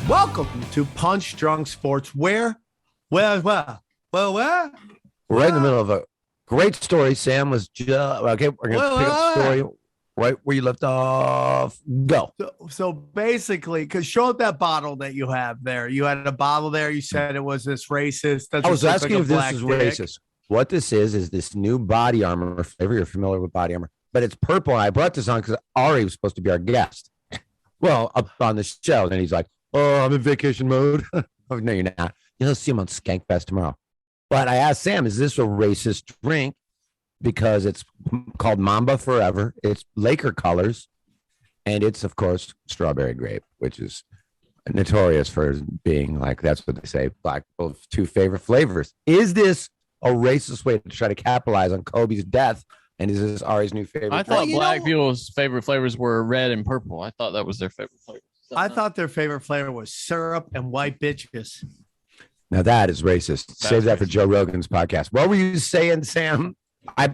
Welcome to Punch Drunk Sports, where? Where? We're right in the middle of a great story. Sam was just okay. We're gonna pick up the story right where you left off. Go. So basically, because show up that bottle that you have there. You had a bottle there. You said it was this racist. I was asking if this is racist. What this is this new body armor flavor. You're familiar with body armor, but it's purple. And I brought this on because Ari was supposed to be our guest. Well, up on the show, and he's like, "Oh, I'm in vacation mode." Oh, no, you're not. You'll see him on Skankfest tomorrow. But I asked Sam, is this a racist drink? Because it's called Mamba Forever. It's Laker colors. And it's, of course, strawberry grape, which is notorious for being like, that's what they say, black people's two favorite flavors. Is this a racist way to try to capitalize on Kobe's death? And is this Ari's new favorite? I thought black people's favorite flavors were red and purple. I thought that was their favorite flavor. I thought their favorite flavor was syrup and white bitches. Now that is racist. Save that for Joe Rogan's podcast. What were you saying, Sam? I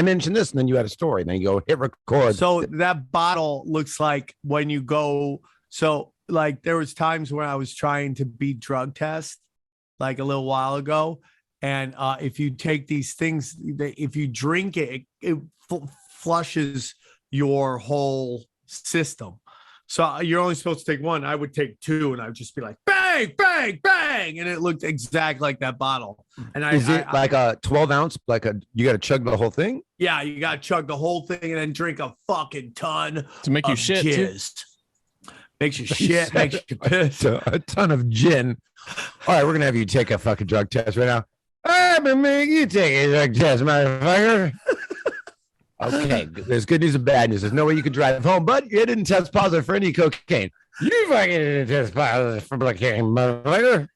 mentioned this, and then you had a story. And then you go hit record. So that bottle looks like when you go. So like there was times where I was trying to beat drug test, like a little while ago. And if you take these things, if you drink it, it flushes your whole system. So you're only supposed to take one. I would take two, and I would just be like, bang, bang, bang. And it looked exact like that bottle. And is it like a 12 ounce? You got to chug the whole thing? Yeah, you got to chug the whole thing and then drink a fucking ton to make you shit. Jizz. Makes you shit, makes you piss. A ton of gin. All right, we're going to have you take a fucking drug test right now. I'm going to make you take a drug test, motherfucker. Okay, there's good news and bad news. There's no way you can drive home, but you didn't test positive for any cocaine. You fucking didn't test positive for cocaine, motherfucker.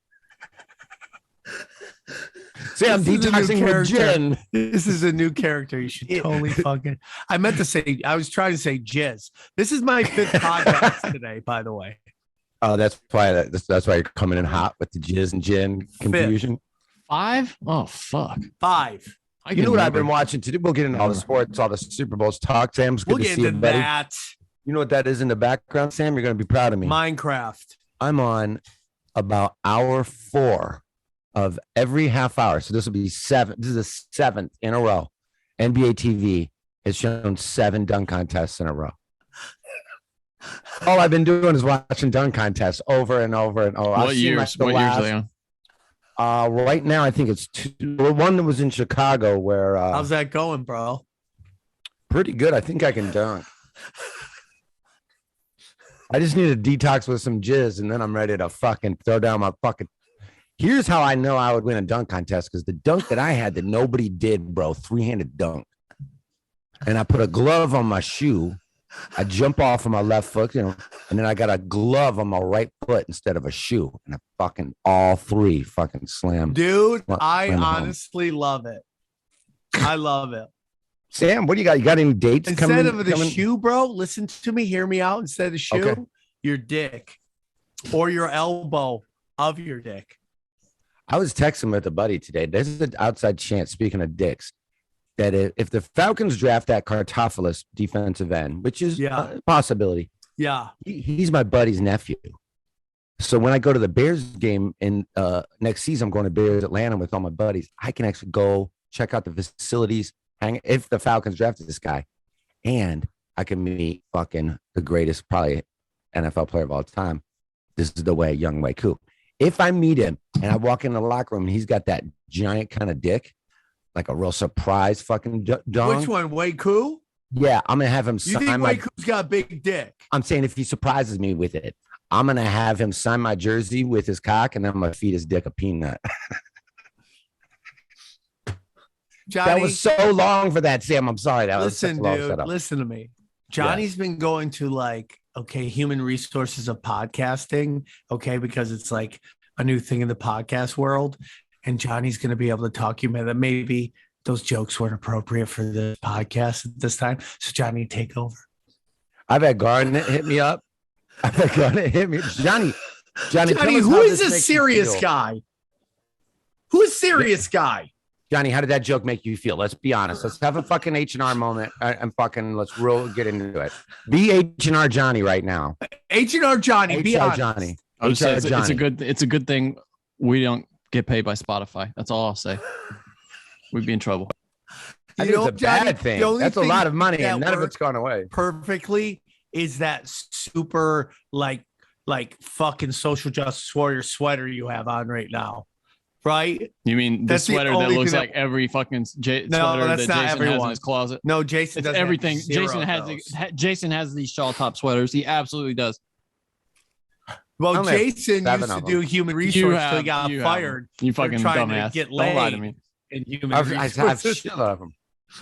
See, I'm detoxing with gin. This is a new character. You should totally fucking. I meant to say, I was trying to say jizz. This is my 5th podcast today, by the way. Oh, that's why you're coming in hot with the jizz and gin confusion. 5? Oh, fuck. 5. You know what I've been watching today? We'll get into all the sports, all the Super Bowls talk. Sam's good to see you, buddy. That. You know what that is in the background, Sam? You're going to be proud of me. Minecraft. I'm on about hour 4 of every half hour. So this will be 7. This is the 7th in a row. NBA TV has shown 7 dunk contests in a row. All I've been doing is watching dunk contests over and over and over. What years? What years are they on? Right now, I think it's 2. One that was in Chicago where. How's that going, bro? Pretty good. I think I can dunk. I just need to detox with some jizz, and then I'm ready to fucking throw down my fucking. Here's how I know I would win a dunk contest, because the dunk that I had that nobody did, bro, 3-handed dunk. And I put a glove on my shoe. I jump off on my left foot, and then I got a glove on my right foot instead of a shoe. And I fucking all 3 fucking slammed. Dude, I honestly love it. I love it. Sam, what do you got? You got any dates coming? Instead of the shoe, bro, listen to me. Hear me out. Instead of the shoe, okay. Your dick or your elbow of your dick. I was texting with a buddy today. There's an outside chance, speaking of dicks, that if the Falcons draft that Kartofelis defensive end, which is a possibility. Yeah. He's my buddy's nephew. So when I go to the Bears game in next season, I'm going to Bears Atlanta with all my buddies. I can actually go check out the facilities, if the Falcons drafted this guy, and I can meet fucking the greatest probably NFL player of all time. This is the way, Young Wei Koo. If I meet him and I walk in the locker room and he's got that giant kind of dick, like a real surprise fucking dong. Which one, Wei Koo? Yeah, I'm gonna have him sign. You think Wei Koo's got a big dick? I'm saying if he surprises me with it, I'm gonna have him sign my jersey with his cock, and then I'm gonna feed his dick a peanut. Johnny, that was so long for that, Sam. I'm sorry. That was listen, dude. Listen to me. Johnny's been going to human resources of podcasting, because it's like a new thing in the podcast world. And Johnny's going to be able to talk you about that. Maybe those jokes weren't appropriate for the podcast at this time. So Johnny, take over. I've had Garnett hit me up. Johnny, who is this serious guy? Who's serious guy? Johnny, how did that joke make you feel? Let's be honest. Let's have a fucking H&R moment and let's get into it. Be H&R Johnny right now. H&R Johnny, be honest. Johnny. I would say it's a good thing we don't get paid by Spotify. That's all I'll say. We'd be in trouble. I think it's a bad thing. That's a lot of money, and none of it's gone away. Perfectly is that super like fucking social justice warrior sweater you have on right now, right? You mean the sweater that looks like every fucking sweater that Jayson has in his closet? No, Jayson does everything. Jayson has these shawl top sweaters. He absolutely does. Well, Jayson used to do human resources until he got fired. You fucking dumbass. Don't lie to me. I've shit out of them.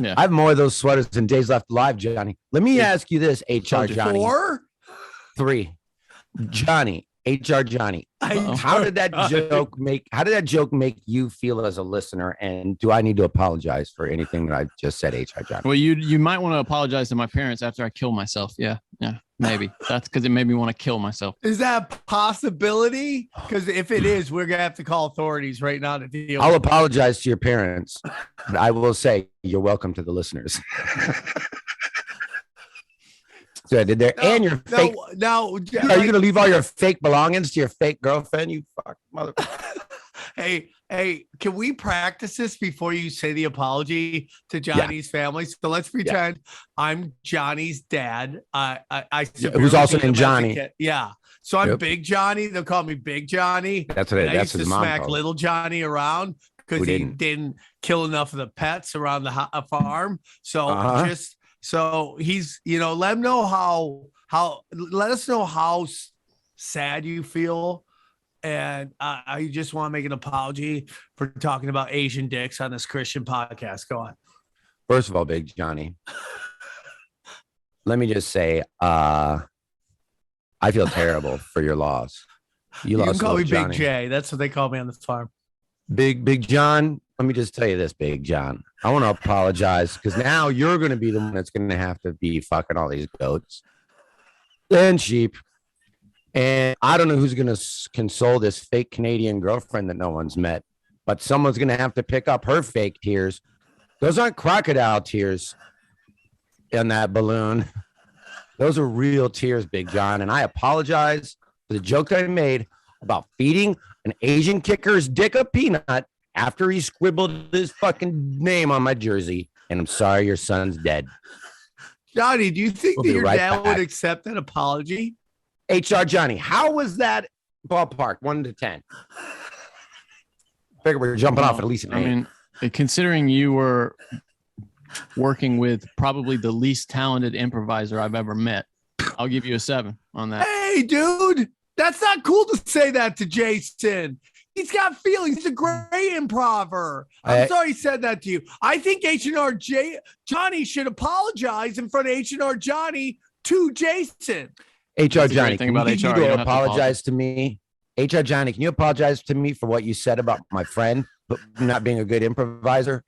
Yeah. I have more of those sweaters than days left alive, Johnny. Let me ask you this, HR Johnny. 4? 3. Johnny, HR Johnny. How did that joke make you feel as a listener? And do I need to apologize for anything that I just said, HR Johnny? Well, you might want to apologize to my parents after I kill myself. Yeah, maybe. That's because it made me want to kill myself. Is that a possibility? Because if it is, we're gonna have to call authorities right now to deal. I'll apologize to your parents, but I will say you're welcome to the listeners. So did there and your fake? No, are you gonna leave all your fake belongings to your fake girlfriend? You fuck mother. Hey, can we practice this before you say the apology to Johnny's family? So let's pretend I'm Johnny's dad. Who's also named Johnny. Yeah. So I'm Big Johnny. They'll call me Big Johnny. That's what I used to smack Little Johnny around because he didn't kill enough of the pets around the farm. So So he's, let him know let us know how sad you feel. And I just want to make an apology for talking about Asian dicks on this Christian podcast. Go on. First of all, Big Johnny, let me just say, I feel terrible for your loss. You can call me Big J. That's what they call me on the farm. Big John. Let me just tell you this, Big John. I want to apologize because now you're going to be the one that's going to have to be fucking all these goats and sheep. And I don't know who's going to console this fake Canadian girlfriend that no one's met, but someone's going to have to pick up her fake tears. Those aren't crocodile tears in that balloon. Those are real tears, Big John. And I apologize for the joke that I made about feeding an Asian kicker's dick a peanut after he scribbled his fucking name on my jersey. And I'm sorry your son's dead. Johnny, do you think that your dad would accept that apology? HR Johnny, how was that ballpark 1 to 10? Figure we're jumping off at least an 8. I mean, considering you were working with probably the least talented improviser I've ever met, I'll give you a 7 on that. Hey, dude, that's not cool to say that to Jayson. He's got feelings. He's a great improver. I'm sorry he said that to you. I think H&R Johnny should apologize in front of H&R Johnny to Jayson. HR Johnny, can you apologize to me? HR Johnny, can you apologize to me for what you said about my friend not being a good improviser?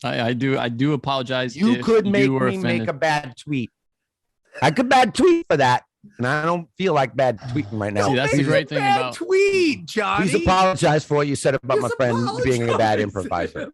I do apologize. You could make me make a bad tweet. I could bad tweet for that. And I don't feel like bad tweeting right now. See, that's the great thing about tweet, Johnny. Please apologize for what you said about my friend being a bad improviser.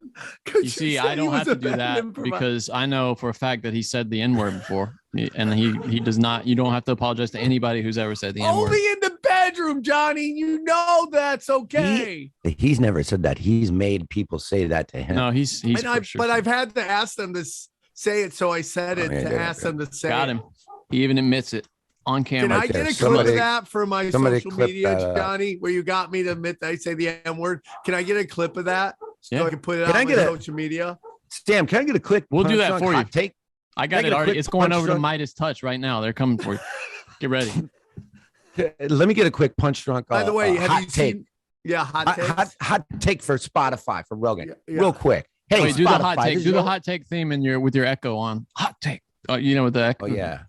You see, I don't have to do that because I know for a fact that he said the N-word before. And he does not. You don't have to apologize to anybody who's ever said the N-word. Only in the bedroom, Johnny. You know that's okay. He's never said that. He's made people say that to him. No, he's but I've had to ask them to say it, so I said it to ask them to say it. Got him. He even admits it. On camera. Can I get a clip of that for my social media, Johnny, where you got me to admit that I say the N-word? Can I get a clip of that so I can put it on social media? Sam, can I get a quick? We'll do that for you. I got it already. It's going over to Midas Touch right now. They're coming for you. Get ready. Let me get a quick punch drunk. By the way, have you seen? Yeah, hot take for Spotify for Rogan. Yeah. Real quick. Hey, do the hot take. Do the hot take theme with your echo on. Hot take. You know what the echo? Oh yeah.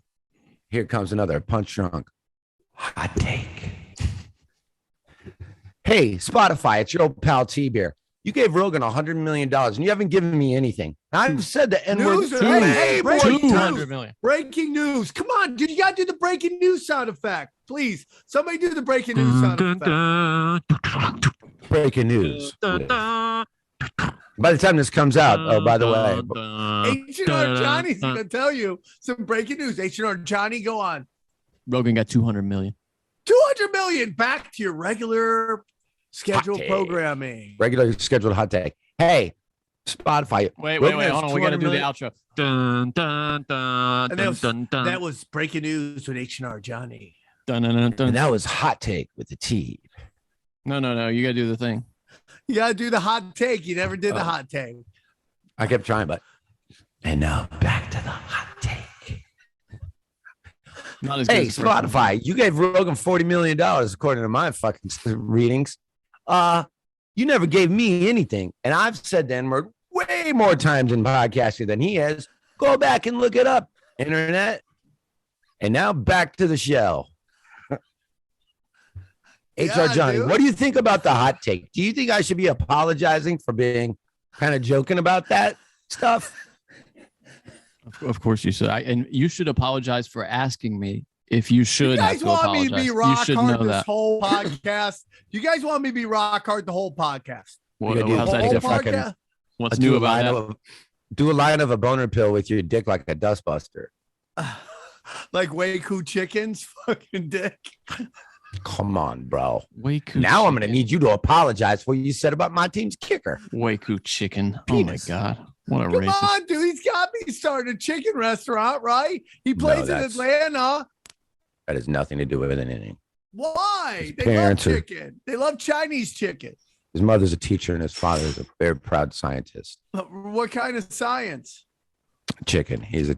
Here comes another punch drunk hot take. Hey, Spotify, it's your old pal T-Beer. You gave Rogan $100 million and you haven't given me anything. I've said the N-word. Hey, $200 million. Breaking news. Come on, dude. You got to do the breaking news sound effect. Please. Somebody do the breaking news sound effect. Breaking news. By the time this comes out, by the way, H&R Johnny's going to tell you some breaking news. H&R Johnny, go on. Rogan got $200 million. 200 million. Back to your regular scheduled programming. Regular scheduled hot take. Hey, Spotify. Wait. Hold on. We got to do the outro. Dun, dun, dun, And that was breaking news with H&R Johnny. Dun, dun, dun, dun. And that was hot take with the T. No. You got to do the thing. You got to do the hot take. You never did the hot take. I kept trying, but. And now back to the hot take. Not as good Hey, as Spotify, you gave Rogan $40 million according to my fucking readings. You never gave me anything. And I've said the N-word way more times in podcasting than he has. Go back and look it up, internet. And now back to the show. HR Johnny, what do you think about the hot take? Do you think I should be apologizing for being kind of joking about that stuff? Of course you should. And you should apologize for asking me if you should. You guys want me to be rock hard this whole podcast? You guys want me to be rock hard the whole podcast? How's that different? What's new about that? Do a line of a boner pill with your dick like a dustbuster. Like Waku Chicken's fucking dick. Come on, bro. Waku now chicken. I'm going to need you to apologize for what you said about my team's kicker. Waku Chicken. Penis. Oh, my God. What a Come racist. on, dude. He's got me starting a chicken restaurant, right? He plays in Atlanta. That has nothing to do with anything. Why? They love chicken. They love Chinese chicken. His mother's a teacher and his father's a very proud scientist. What kind of science? Chicken. He's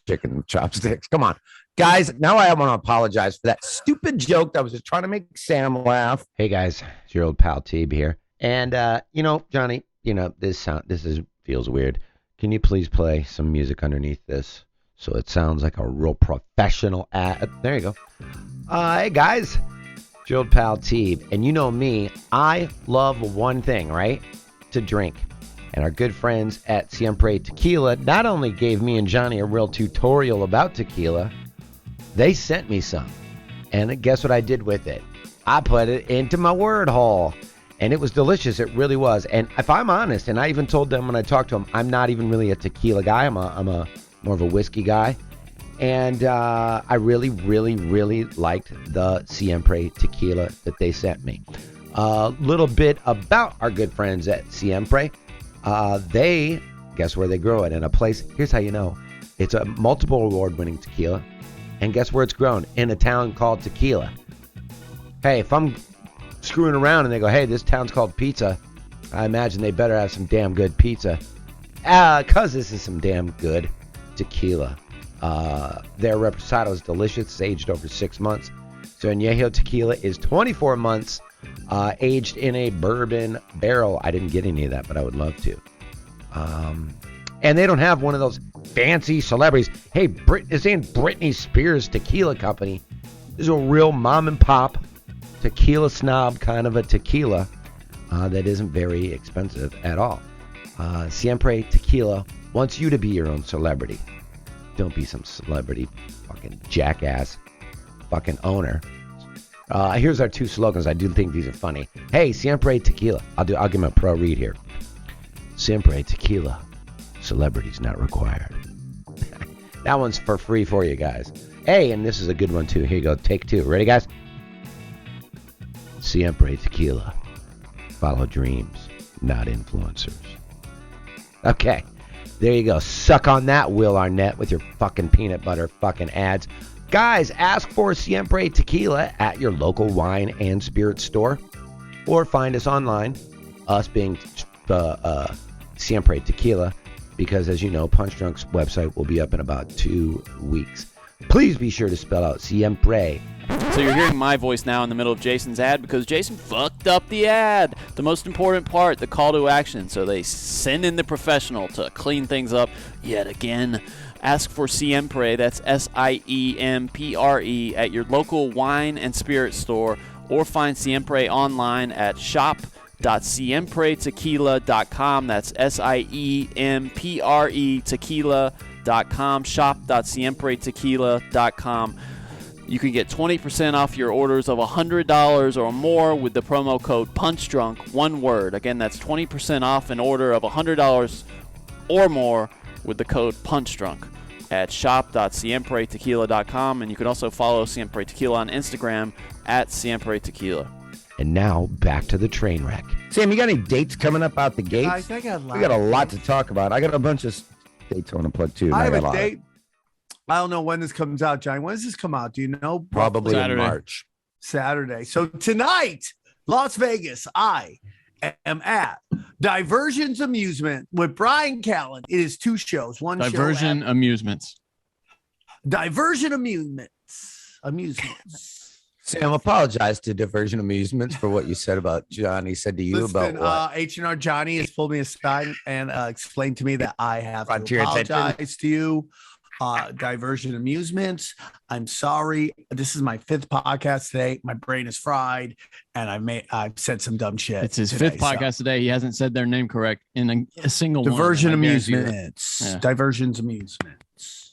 chicken chopsticks. Come on. Guys, now I want to apologize for that stupid joke that was just trying to make Sam laugh. Hey, guys. It's your old pal Teeb here. And, Johnny, this feels weird. Can you please play some music underneath this so it sounds like a real professional ad? There you go. Hey, guys. It's your old pal Teeb. And you know me, I love one thing, right? To drink. And our good friends at Siempre Tequila not only gave me and Johnny a real tutorial about tequila, they sent me some. And guess what I did with it? I put it into my word hole. And it was delicious. It really was. And if I'm honest, and I even told them when I talked to them, I'm not even really a tequila guy. I'm a more of a whiskey guy. And I really, really, really liked the Siempre Tequila that they sent me. A little bit about our good friends at Siempre. They, guess where they grow it? In a place, here's how you know. It's a multiple award-winning tequila. And guess where it's grown? In a town called Tequila. Hey, if I'm screwing around and they go, hey, this town's called Pizza, I imagine they better have some damn good pizza. Because this is some damn good tequila. Their reposado is delicious. It's aged over 6 months. So Añejo tequila is 24 months, aged in a bourbon barrel. I didn't get any of that, but I would love to. And they don't have one of those fancy celebrities. Hey, this ain't Britney Spears Tequila Company. This is a real mom and pop tequila snob kind of a tequila that isn't very expensive at all. Siempre Tequila wants you to be your own celebrity. Don't be some celebrity fucking jackass fucking owner. Here's our two slogans. I do think these are funny. Hey, Siempre Tequila. I'll give him a pro read here. Siempre Tequila. Celebrities not required. That one's for free for you guys. Hey, and this is a good one too. Here you go. Take two. Ready, guys? Siempre Tequila. Follow dreams, not influencers. Okay. There you go. Suck on that, Will Arnett, with your fucking peanut butter fucking ads. Guys, ask for Siempre Tequila at your local wine and spirit store. Or find us online, us being Siempre Tequila, because as you know, Punch Drunk's website will be up in about 2 weeks. Please be sure to spell out Siempre. So you're hearing my voice now in the middle of Jason's ad because Jayson fucked up the ad. The most important part, the call to action. So they send in the professional to clean things up yet again. Ask for Siempre, that's Siempre, at your local wine and spirit store, or find Siempre online at shop.siempretequila.com. That's Siempre tequila.com, shop.siempretequila.com. You can get 20% off your orders of $100 or more with the promo code PUNCHDRUNK, one word. Again, that's 20% off an order of $100 or more with the code PUNCHDRUNK. at shop.siempretequila.com, and you can also follow Siempre Tequila on Instagram at Siempre Tequila. And now back to the train wreck. Sam, you got any dates coming up out the gates? I got we got a lot to talk about. I got a bunch of dates I want to plug too. I have a date. I don't know when this comes out, Johnny. When does this come out? Do you know? Probably Saturday. in March. Saturday. So tonight, Las Vegas, I am at Diversions Amusement with Bryan Callen. It is 2 shows. One Diversion show Amusements. Diversion Amusements. Sam, apologize to Diversion Amusements for what you said about Johnny said to you. Listen, about what? H&R Johnny has pulled me aside and explained to me that I have to Frontier apologize attention. to you. Diversion Amusements. I'm sorry. This is my 5th podcast today. My brain is fried, and I've said some dumb shit. It's his today, 5th podcast today. He hasn't said their name correct in a single Diversion one. I guarantee you that. Amusements. Yeah. Diversions Amusements.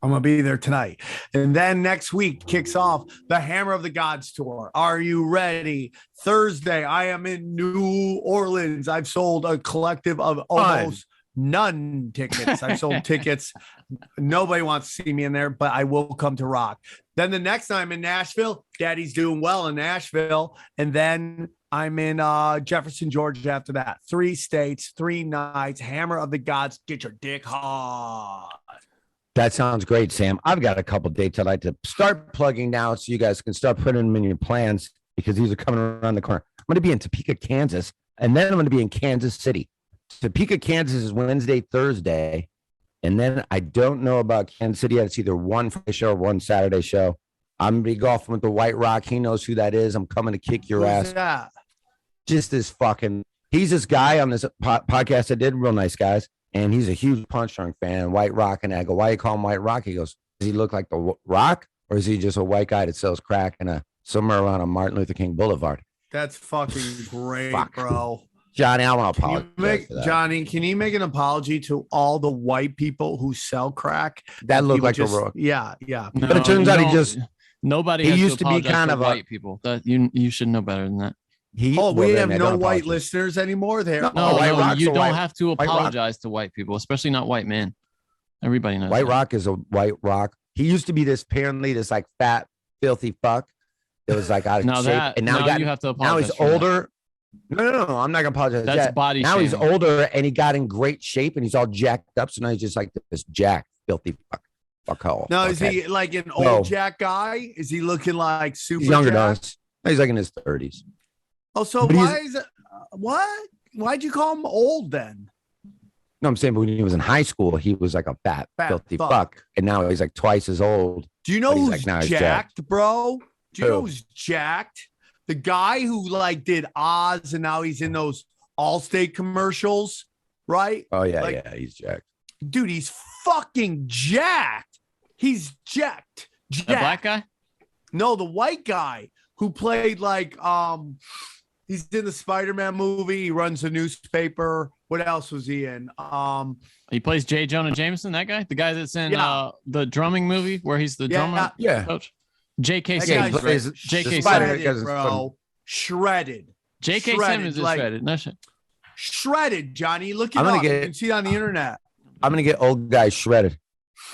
I'm gonna be there tonight, and then next week kicks off the Hammer of the Gods tour. Are you ready? Thursday, I am in New Orleans. I've sold a collective of almost none tickets. I've sold tickets. Nobody wants to see me in there, but I will come to rock. Then the next time I'm in Nashville, Daddy's doing well in Nashville, and then I'm in Jefferson, Georgia after that. 3 states, 3 nights. Hammer of the Gods. Get your dick hard. That sounds great, Sam. I've got a couple dates I'd like to start plugging now so you guys can start putting them in your plans because these are coming around the corner. I'm going to be in Topeka, Kansas, and then I'm going to be in Kansas City. Topeka, Kansas is Wednesday, Thursday, and then I don't know about Kansas City yet. It's either one Friday show or one Saturday show. I'm going to be golfing with the White Rock. He knows who that is. I'm coming to kick your ass. Yeah. Just this fucking, he's this guy on this podcast I did, real nice guys. And he's a huge Punch Drunk fan, White Rock. And I go, why you call him White Rock? He goes, does he look like the Rock? Or is he just a white guy that sells crack in somewhere around on Martin Luther King Boulevard? That's fucking great, Fuck. bro. Johnny, I want to apologize. Johnny, can you make an apology to all the white people who sell crack? That looked like just, a Rock. Yeah. No, But it turns out he just, nobody he has used to be apologize kind to of a- white people. That you should know better than that. We have no white listeners anymore there. No, White Rock's you a don't white- have to White Rock. apologize to white people, especially not white men. Everybody knows. White that. Rock is a White Rock. He used to be this apparently this like fat, filthy fuck. It was like out of Now shape. that And now, he got, you have to now apologize. he's for that. older. No, I'm not gonna apologize. That's yet. body Now he's shaming. older and he got in great shape and he's all jacked up. So now he's just like this jacked, filthy fuckhole. No, is he like an old No. Jack guy? Is he looking like super He's younger than Jack? us. He's like in his 30s. Oh, so But why is it? What? Why'd you call him old then? No, I'm saying, but when he was in high school, he was like a fat, filthy fuck. And now he's like twice as old. Do you know But he's who's like, now he's jacked, bro? Do you know Who? who's jacked? The guy who like did Oz and now he's in those Allstate commercials, right? Oh, yeah, Like- yeah, he's jacked. Dude, he's fucking jacked. He's jacked. The black guy? No, the white guy who played like he's in the Spider-Man movie. He runs a newspaper. What else was he in? He plays J. Jonah Jameson, that guy? The guy that's in Yeah. the drumming movie where he's the drummer Yeah. coach? J.K. That guy Simmons. plays J.K. the Spider- Simmons. because Shredded, it's bro. Shredded. J.K. Simmons is like- shredded. No shit. Shredded, Johnny. Look it I'm gonna up. get You it. can see it on the internet. I'm going to get old guys shredded.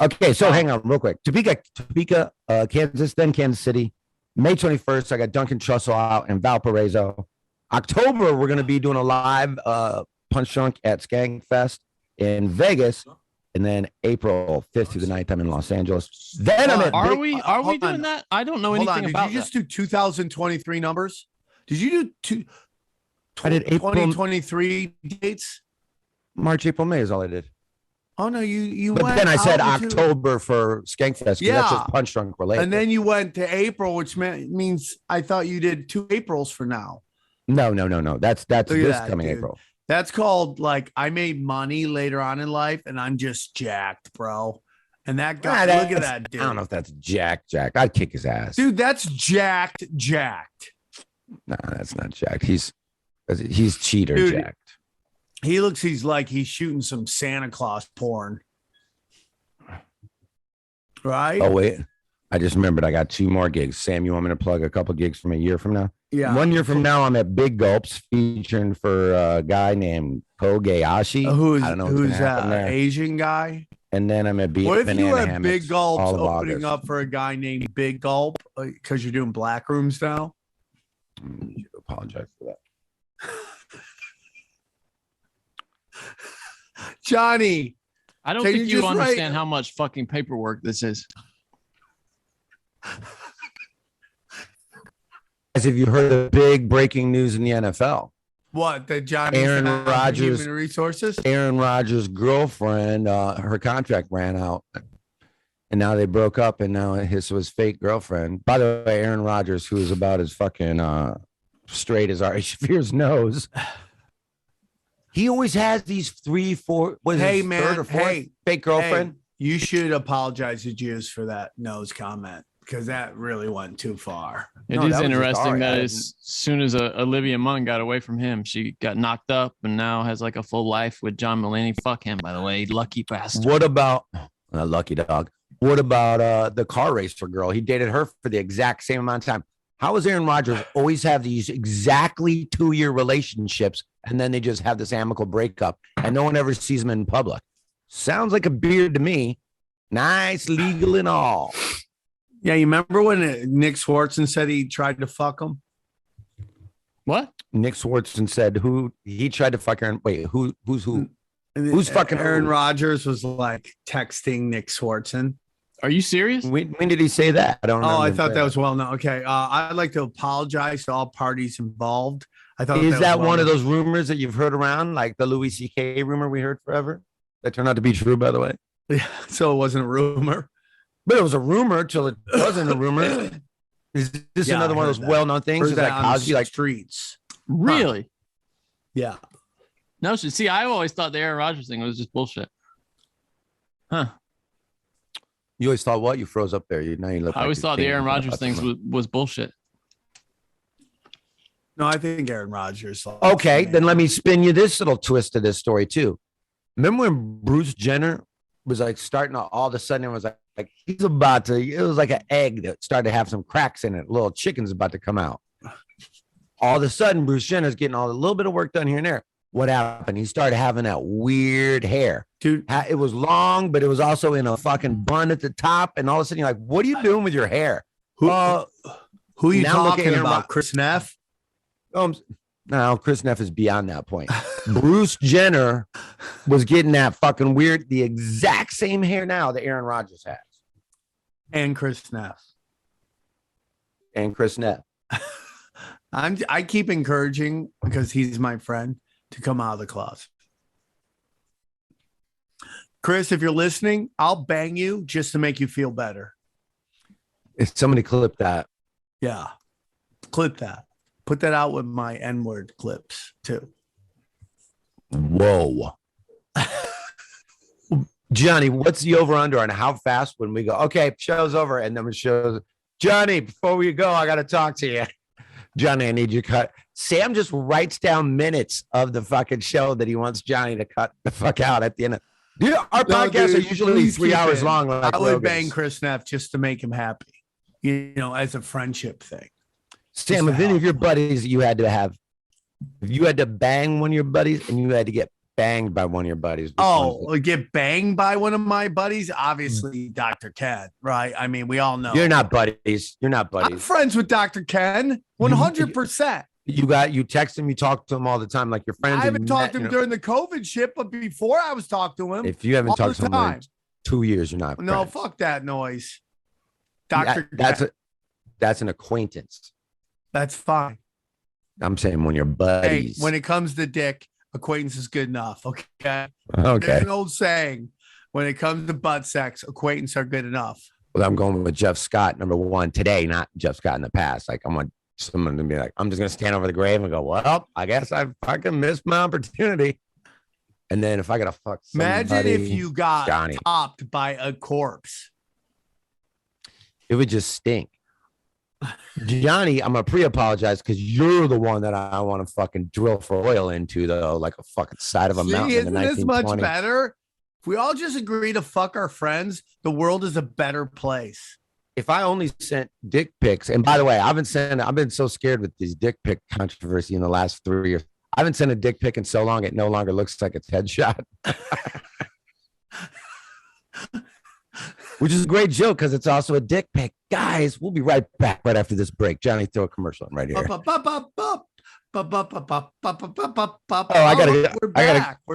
Okay, so hang on real quick. Topeka, Kansas, then Kansas City. May 21st, I got Duncan Trussell out in Valparaiso. October, we're going to be doing a live Punch Drunk at Skank Fest in Vegas. And then April 5th through the 9th, I'm in Los Angeles. Then I'm at Are Big- we hold doing on. that? I don't know Hold on. anything Did about you just that. do 2023 numbers? Did you do I did April- 2023 dates? March, April, May is all I did. Oh no, you But went then I said out into- October for Skank Fest. 'Cause that's Yeah. just Punch Drunk related. and then you went to April, which means I thought you did 2 Aprils for now. No. That's Look at this that, coming dude. April. That's called like I made money later on in life, and I'm just jacked, bro. And that guy, Nah, look at that's- that dude. I don't know if that's Jack. I'd kick his ass. Dude, that's jacked. No, that's not jacked. He's cheater Dude. jacked. He's like he's shooting some Santa Claus porn. Right? Oh wait, I just remembered I got 2 more gigs. Sam, you want me to plug a couple gigs from a year from now? Yeah. 1 year from now, I'm at Big Gulps featuring for a guy named Kogeashi. Who's I don't know what's gonna happen there. Asian guy? and then I'm at What if banana you had hammocks Big Gulps all of opening August. up for a guy named Big Gulp because you're doing black rooms now? I need you to apologize for that. Johnny, I don't Can think you you just understand write- how much fucking paperwork this is. As if you heard the big breaking news in the NFL. what? That Johnny Aaron found Rodgers- Human Resources? Aaron Rodgers' girlfriend, her contract ran out, and now they broke up, and now his was fake girlfriend. By the way, Aaron Rodgers, who is about as fucking straight as Ari Shaffir's nose, he always has these 3, 4. Hey, third man, or fourth hey, fake girlfriend. Hey, you should apologize to Jews for that nose comment because that really went too far. It No, is that was just interesting Ari. that I as soon as Olivia Munn got away from him, she got knocked up and now has like a full life with John Mulaney. Fuck him, by the way. Lucky bastard. What about lucky dog? What about the car racer girl? He dated her for the exact same amount of time. How does Aaron Rodgers always have these exactly 2-year relationships and then they just have this amicable breakup and no one ever sees them in public? Sounds like a beard to me. Nice, legal and all. Yeah, you remember when Nick Swartzen said he tried to fuck him? What? Nick Swartzen said who he tried to fuck Aaron. Wait, who's who? Who's fucking Aaron who? Rodgers was like texting Nick Swartzen. Are you serious? When did he say that? I don't know. Oh, I thought that was well known. Okay. I'd like to apologize to all parties involved. I thought Is that was one of well those rumors that you've heard around, like the Louis C.K. rumor we heard forever? That turned out to be true, by the way. known. So it wasn't a rumor. But it was a rumor till it wasn't a rumor. Is this Yeah, another I one of heard those that. well-known things? Heard It's that like on Cosby, the like streets. Really? Yeah. No, see, I always thought the Aaron Rodgers thing was just bullshit. Huh. you always thought what? You froze up there. Now you look. I always thought the Aaron Rodgers things was bullshit. No, I think Aaron Rodgers. Okay, then let me spin you this little twist of this story too. Remember when Bruce Jenner was like starting to, all of a sudden it was like he's about to, it was like an egg that started to have some cracks in it. Little chicken's about to come out. All of a sudden, Bruce Jenner's getting a little bit of work done here and there. What happened? He started having that weird hair. Dude, It was long, but it was also in a fucking bun at the top. And all of a sudden, you're like, what are you doing with your hair? who are you now look at talking Aaron about? Rod- Chris Neff? No, Chris Neff is beyond that point. Bruce Jenner was getting that fucking weird, the exact same hair now that Aaron Rodgers has. And Chris Neff. And Chris Neff. I keep encouraging, because he's my friend, to come out of the closet. Chris, if you're listening, I'll bang you just to make you feel better. If somebody clip that. Yeah. Clip that. Put that out with my N-word clips too. Whoa. Johnny, what's the over-under on how fast when we go, okay, show's over, and then we show, Johnny, before we go, I got to talk to you. Johnny, I need you cut. Sam just writes down minutes of the fucking show that he wants Johnny to cut the fuck out at the end of. Dude, our podcasts are usually please 3 keep hours it. long. Like I would Rogan's. bang Chris Neff just to make him happy, you know, as a friendship thing. Sam, if any of your buddies you had to have, if you had to bang one of your buddies and you had to get banged by one of your buddies. Oh, get banged by one of my buddies? Obviously, Dr. Ken, right? I mean, we all know. You're not buddies. You're not I'm buddies. friends with Dr. Ken, 100%. You text him, you talk to him all the time, like your friends. I haven't talked to him during the COVID shit, but before I was talking to him. If you haven't all talked the to him in time. 2 years, you're not. No, friends. fuck that noise. Dr. That's Ken, that's an acquaintance. that's fine. I'm saying when you're Hey, buddies. when it comes to dick, acquaintance is good enough. Okay. There's Okay. an old saying: when it comes to butt sex, acquaintance are good enough. Well, I'm going with Jeff Scott, number one today, not Jeff Scott in the past. Like I want someone to be like, I'm just gonna stand over the grave and go, well, I guess I fucking missed my opportunity. And then if I gotta fuck somebody, Imagine if you got Johnny. topped by a corpse. it would just stink. Johnny, I'm gonna pre-apologize because you're the one that I want to fucking drill for oil into, though, like a fucking side of a See, mountain. isn't in this much 1920. better? If we all just agree to fuck our friends, the world is a better place. If I only sent dick pics, and by the way, I've been so scared with these dick pic controversy in the last 3 years. I haven't sent a dick pic in so long it no longer looks like it's headshot. Which is a great joke because it's also a dick pic. Guys, we'll be right back right after this break. Johnny, throw a commercial in right here. We're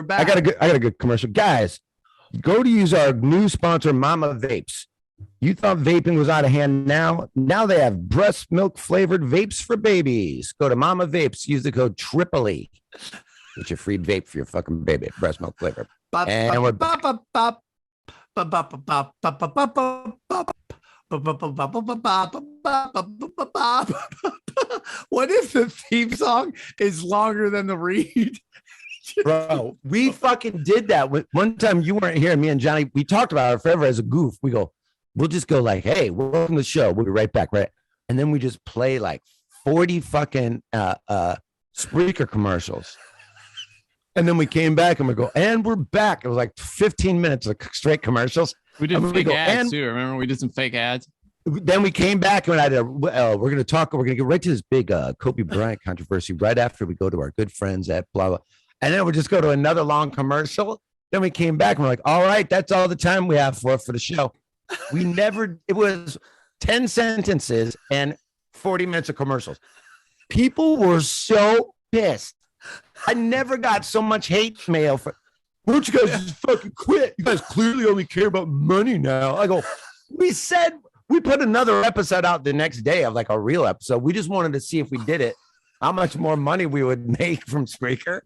back. I got a good commercial. Guys, go to use our new sponsor, Mama Vapes. You thought vaping was out of hand now? Now they have breast milk flavored vapes for babies. Go to Mama Vapes. Use the code Tripoli. Get your free vape for your fucking baby. Breast milk flavor. And we're back. What if the theme song is longer than the read? Bro, we fucking did that. One time you weren't here, me and Johnny, we talked about it forever as a goof. We'll just go like, hey, welcome to the show. We'll be right back, right? And then we just play like 40 fucking Spreaker commercials. And then we came back and we go, and we're back. It was like 15 minutes of straight commercials. We did fake ads too. Remember, we did some fake ads. Then we came back and we're going to get right to this big Kobe Bryant controversy right after we go to our good friends at blah, blah. And then we'll just go to another long commercial. Then we came back and we're like, all right, that's all the time we have for the show. It was 10 sentences and 40 minutes of commercials. People were so pissed. I never got so much hate mail for, why don't you guys just fucking quit? You guys clearly only care about money now. I go, we put another episode out the next day of like a real episode. We just wanted to see if we did it, how much more money we would make from Spreaker.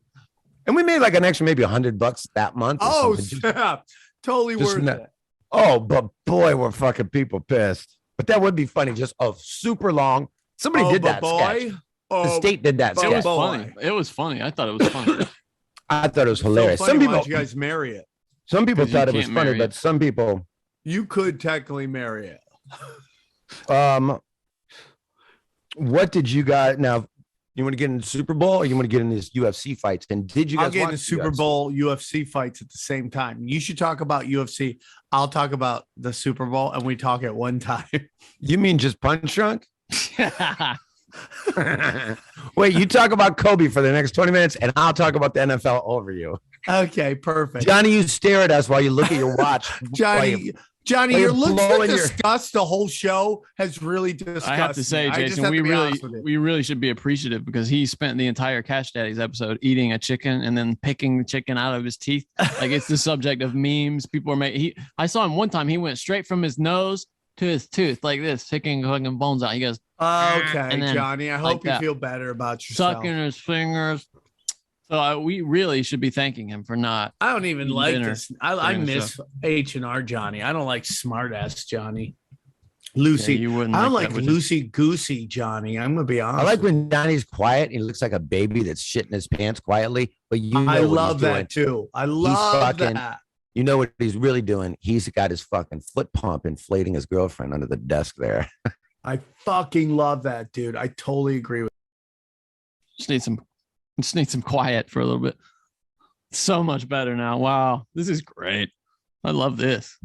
And we made like an extra maybe $100 that month. Oh, snap. Totally worth it. Oh, but boy, were fucking people pissed. But that would be funny, just a super long. Somebody did that sketch. The state did that sketch. It was funny. It was funny. I thought it was funny. I thought it was hilarious. So funny, some people, you guys marry it. Some people thought it was funny, but some people. You could technically marry it. What did you guys now? You want to get into Super Bowl or you want to get into this UFC fights? And did you guys I'll get into Super Bowl UFC fights at the same time. You should talk about UFC. I'll talk about the Super Bowl and we talk at one time. You mean just punch drunk? Wait, you talk about Kobe for the next 20 minutes and I'll talk about the NFL over you. Okay, perfect. Johnny, you stare at us while you look at your watch. Johnny, your looks of disgust the whole show has really disgusted. I have to say, Jason, we really should be appreciative because he spent the entire Cash Daddies episode eating a chicken and then picking the chicken out of his teeth. Like it's the subject of memes. People are making. I saw him one time. He went straight from his nose to his tooth like this, picking fucking bones out. He goes, "Okay, Johnny. I hope you feel better about yourself." Sucking his fingers. So we really should be thanking him for not. I don't even like this. I miss H&R Johnny. I don't like smart ass Johnny. Lucy. Yeah, you wouldn't I don't like loosey goosey Johnny. I'm gonna be honest. I like when Johnny's quiet. He looks like a baby that's shitting his pants quietly. But you know I love that too. I love that. You know what he's really doing? He's got his fucking foot pump inflating his girlfriend under the desk there. I fucking love that, dude. I totally agree with you. Just need some quiet for a little bit. So much better now. Wow. This is great. I love this.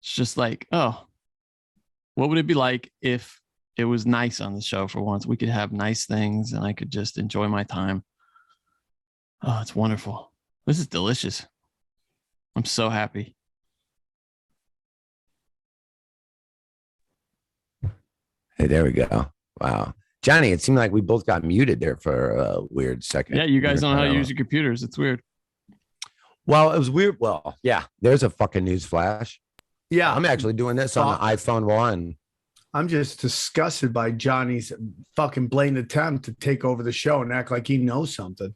It's just like, oh, what would it be like if it was nice on the show for once? We could have nice things and I could just enjoy my time. Oh, it's wonderful. This is delicious. I'm so happy. Hey, there we go. Wow. Johnny, it seemed like we both got muted there for a weird second. Yeah, you guys don't know how to use your computers. It's weird. Well, it was weird. Well, yeah, there's a fucking news flash. Yeah. I'm actually doing this on the iPhone 1. I'm just disgusted by Johnny's fucking blatant attempt to take over the show and act like he knows something.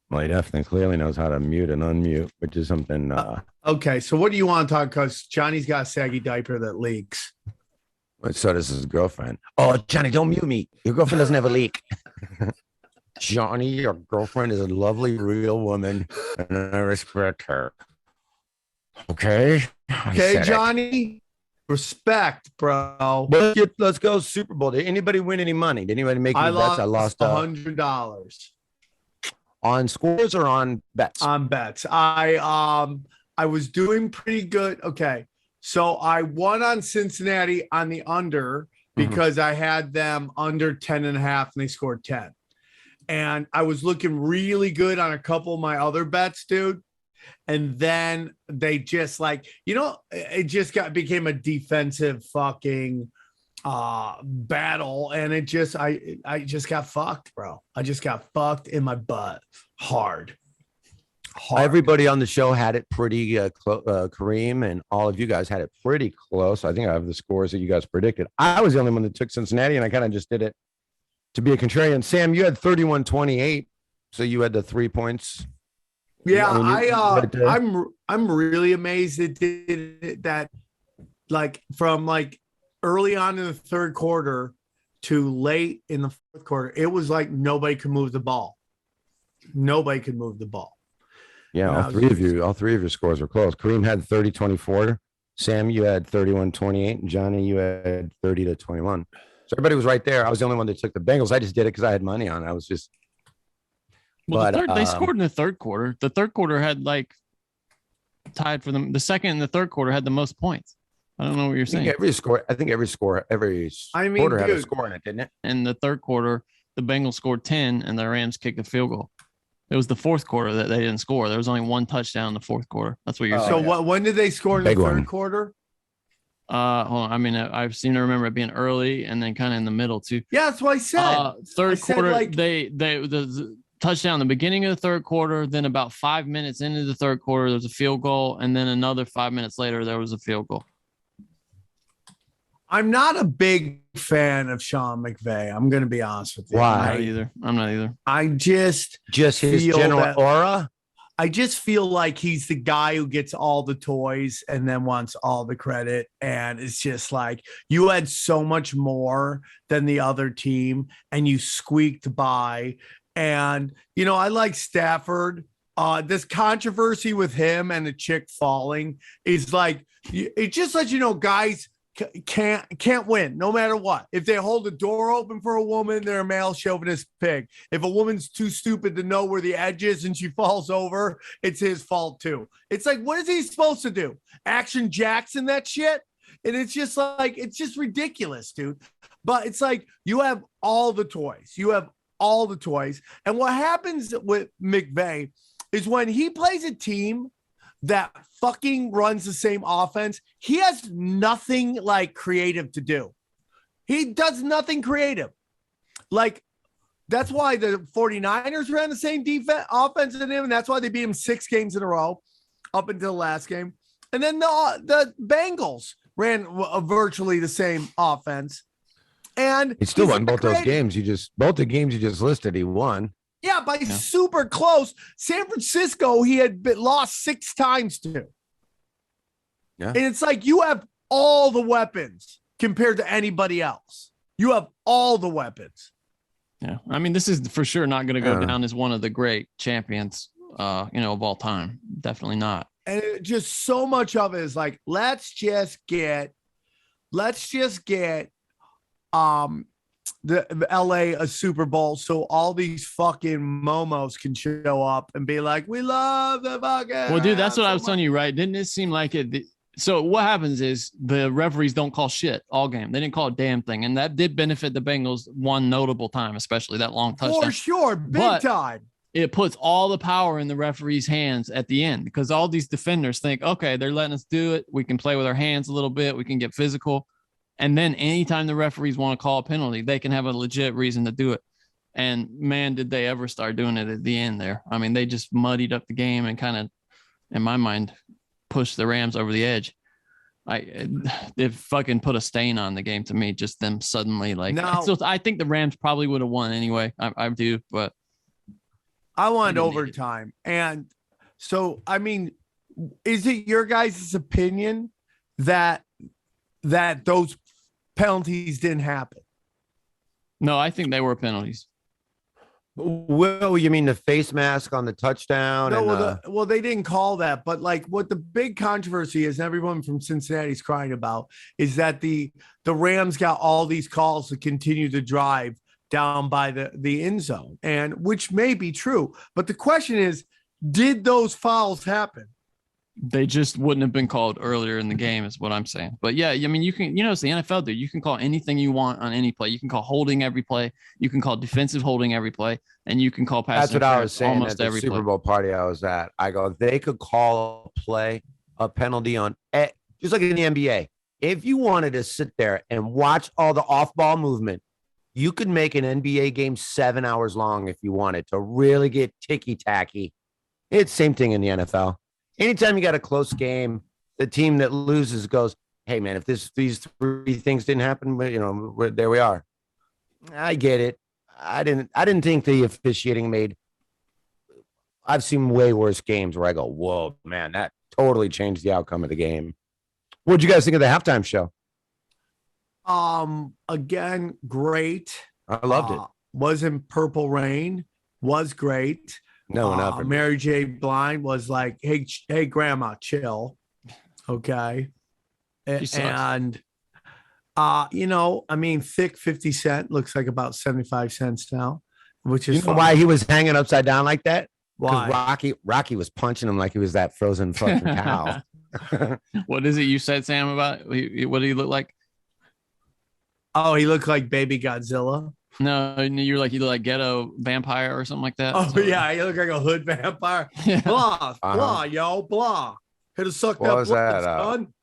Well, he definitely clearly knows how to mute and unmute, which is something. Okay, so what do you want to talk? Because Johnny's got a saggy diaper that leaks. So does his girlfriend. Oh, Johnny, don't mute me. Your girlfriend doesn't have a leak. Johnny, your girlfriend is a lovely, real woman, and I respect her. Okay? Okay, Johnny. Respect, bro. Let's go Super Bowl. Did anybody win any money? Did anybody make any bets? I lost $100. On scores or on bets? On bets. I was doing pretty good. Okay. So I won on Cincinnati on the under because I had them under 10.5 and they scored 10. And I was looking really good on a couple of my other bets, dude. And then they just like, it just became a defensive fucking battle. And it just, I just got fucked, bro. I just got fucked in my butt hard. Everybody on the show had it pretty Kareem, and all of you guys had it pretty close. I think I have the scores that you guys predicted. I was the only one that took Cincinnati, and I kind of just did it to be a contrarian. Sam, you had 31-28, so you had the 3 points. Yeah, I'm really amazed it did that, like from like early on in the third quarter to late in the fourth quarter. It was like nobody could move the ball. Nobody could move the ball. Yeah, all three of your scores were close. Kareem had 30-24. Sam, you had 31-28, and Johnny, you had 30-21. So everybody was right there. I was the only one that took the Bengals. I just did it because I had money on it. I was just. Well, they scored in the third quarter. The third quarter had like tied for them. The second and the third quarter had the most points. I don't know what you're saying. Every quarter had a score in it, didn't it? In the third quarter, the Bengals scored 10, and the Rams kicked a field goal. It was the fourth quarter that they didn't score. There was only one touchdown in the fourth quarter. That's what you're saying. So when did they score in the third quarter? Hold on. I mean, I seem to remember it being early and then kind of in the middle too. Yeah, that's what I said. Third quarter, the touchdown in the beginning of the third quarter. Then about 5 minutes into the third quarter, there was a field goal, and then another 5 minutes later, there was a field goal. I'm not a big fan of Sean McVay. I'm going to be honest with you. Why? I'm not either. I just his general aura. I just feel like he's the guy who gets all the toys and then wants all the credit. And it's just like, you had so much more than the other team and you squeaked by. And, I like Stafford. This controversy with him and the chick falling is like, it just lets you know, guys can't win no matter what. If they hold the door open for a woman, they're a male chauvinist pig. If a woman's too stupid to know where the edge is and she falls over, it's his fault too. It's like, what is he supposed to do? Action Jackson that shit? And it's just like, it's just ridiculous, dude. But it's like, you have all the toys. And what happens with McVay is when he plays a team that fucking runs the same offense, he has nothing like creative to do. He does nothing creative. Like, that's why the 49ers ran the same offense in him, and that's why they beat him 6 games in a row up until the last game. And then the Bengals ran virtually the same offense. And he still won both those games. Both the games you just listed, he won. Yeah, by super close. San Francisco, he had lost 6 times to. Yeah. And it's like, you have all the weapons compared to anybody else. You have all the weapons. Yeah. I mean, this is for sure not going to go down as one of the great champions, of all time. Definitely not. And just so much of it is like, let's just get the LA a Super Bowl so all these fucking momos can show up and be like, we love the fucking. Well, dude, that's what I was telling you, right? Didn't it seem like it? So what happens is the referees don't call shit all game. They didn't call a damn thing. And that did benefit the Bengals one notable time, especially that long touchdown. For sure. Big time. It puts all the power in the referee's hands at the end because all these defenders think, okay, they're letting us do it. We can play with our hands a little bit. We can get physical. And then anytime the referees want to call a penalty, they can have a legit reason to do it. And man, did they ever start doing it at the end there. I mean, they just muddied up the game and kind of, in my mind, pushed the Rams over the edge. It fucking put a stain on the game to me, just them suddenly like. No. So I think the Rams probably would have won anyway. I do, but. I wanted overtime. And so, I mean, is it your guys' opinion that those penalties didn't happen? No, I think they were penalties. Well, you mean the face mask on the touchdown? No, well, they didn't call that. But like, what the big controversy is, and everyone from Cincinnati is crying about, is that the Rams got all these calls to continue to drive down by the end zone, and which may be true. But the question is, did those fouls happen? They just wouldn't have been called earlier in the game is what I'm saying. But yeah, I mean, you can, it's the NFL, dude. You can call anything you want on any play. You can call holding every play. You can call defensive holding every play. And you can call pass. That's what I was saying almost at the every Super Bowl party I was at. I go, they could call a play, a penalty on, just like in the NBA. If you wanted to sit there and watch all the off-ball movement, you could make an NBA game 7 hours long if you wanted to really get ticky-tacky. It's the same thing in the NFL. Anytime you got a close game, the team that loses goes, hey, man, if these three things didn't happen, there we are. I get it. I didn't think the officiating made – I've seen way worse games where I go, whoa, man, that totally changed the outcome of the game. What'd you guys think of the halftime show? Again, great. I loved it. Was in Purple Rain. Was great. No, nothing. Mary J. Blind was like, hey, grandma, chill. Okay. And, thick 50 Cent looks like about 75 cents now, which is why he was hanging upside down like that? Why? Rocky was punching him like he was that frozen fucking cow. What is it you said, Sam, about what did he look like? Oh, he looked like Baby Godzilla. No, you look like ghetto vampire or something like that. Oh, yeah, he looked like a hood vampire. Yeah. Blah, yo, blah. Hit a sucked up blood, son.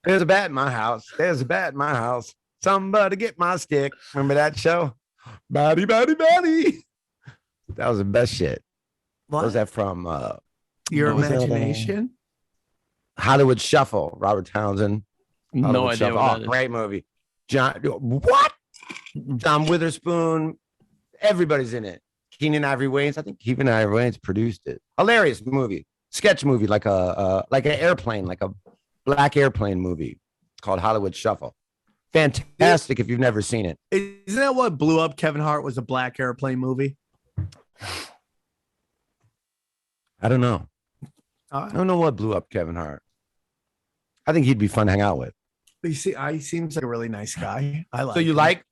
There's a bat in my house. There's a bat in my house. Somebody get my stick. Remember that show? Batty. That was the best shit. What was that from? Your Imagination? Hollywood Shuffle. Robert Townsend. No idea what that is. Great movie. What? John Witherspoon. Everybody's in it. Keenan Ivory Wayans. I think Keenan Ivory Wayans produced it. Hilarious movie. Sketch movie, like an airplane, like a black airplane movie. It's called Hollywood Shuffle. Fantastic if you've never seen it. Isn't that what blew up Kevin Hart? Was a black airplane movie? I don't know. I don't know what blew up Kevin Hart. I think he'd be fun to hang out with. You see, he seems like a really nice guy. I like. So you him. like?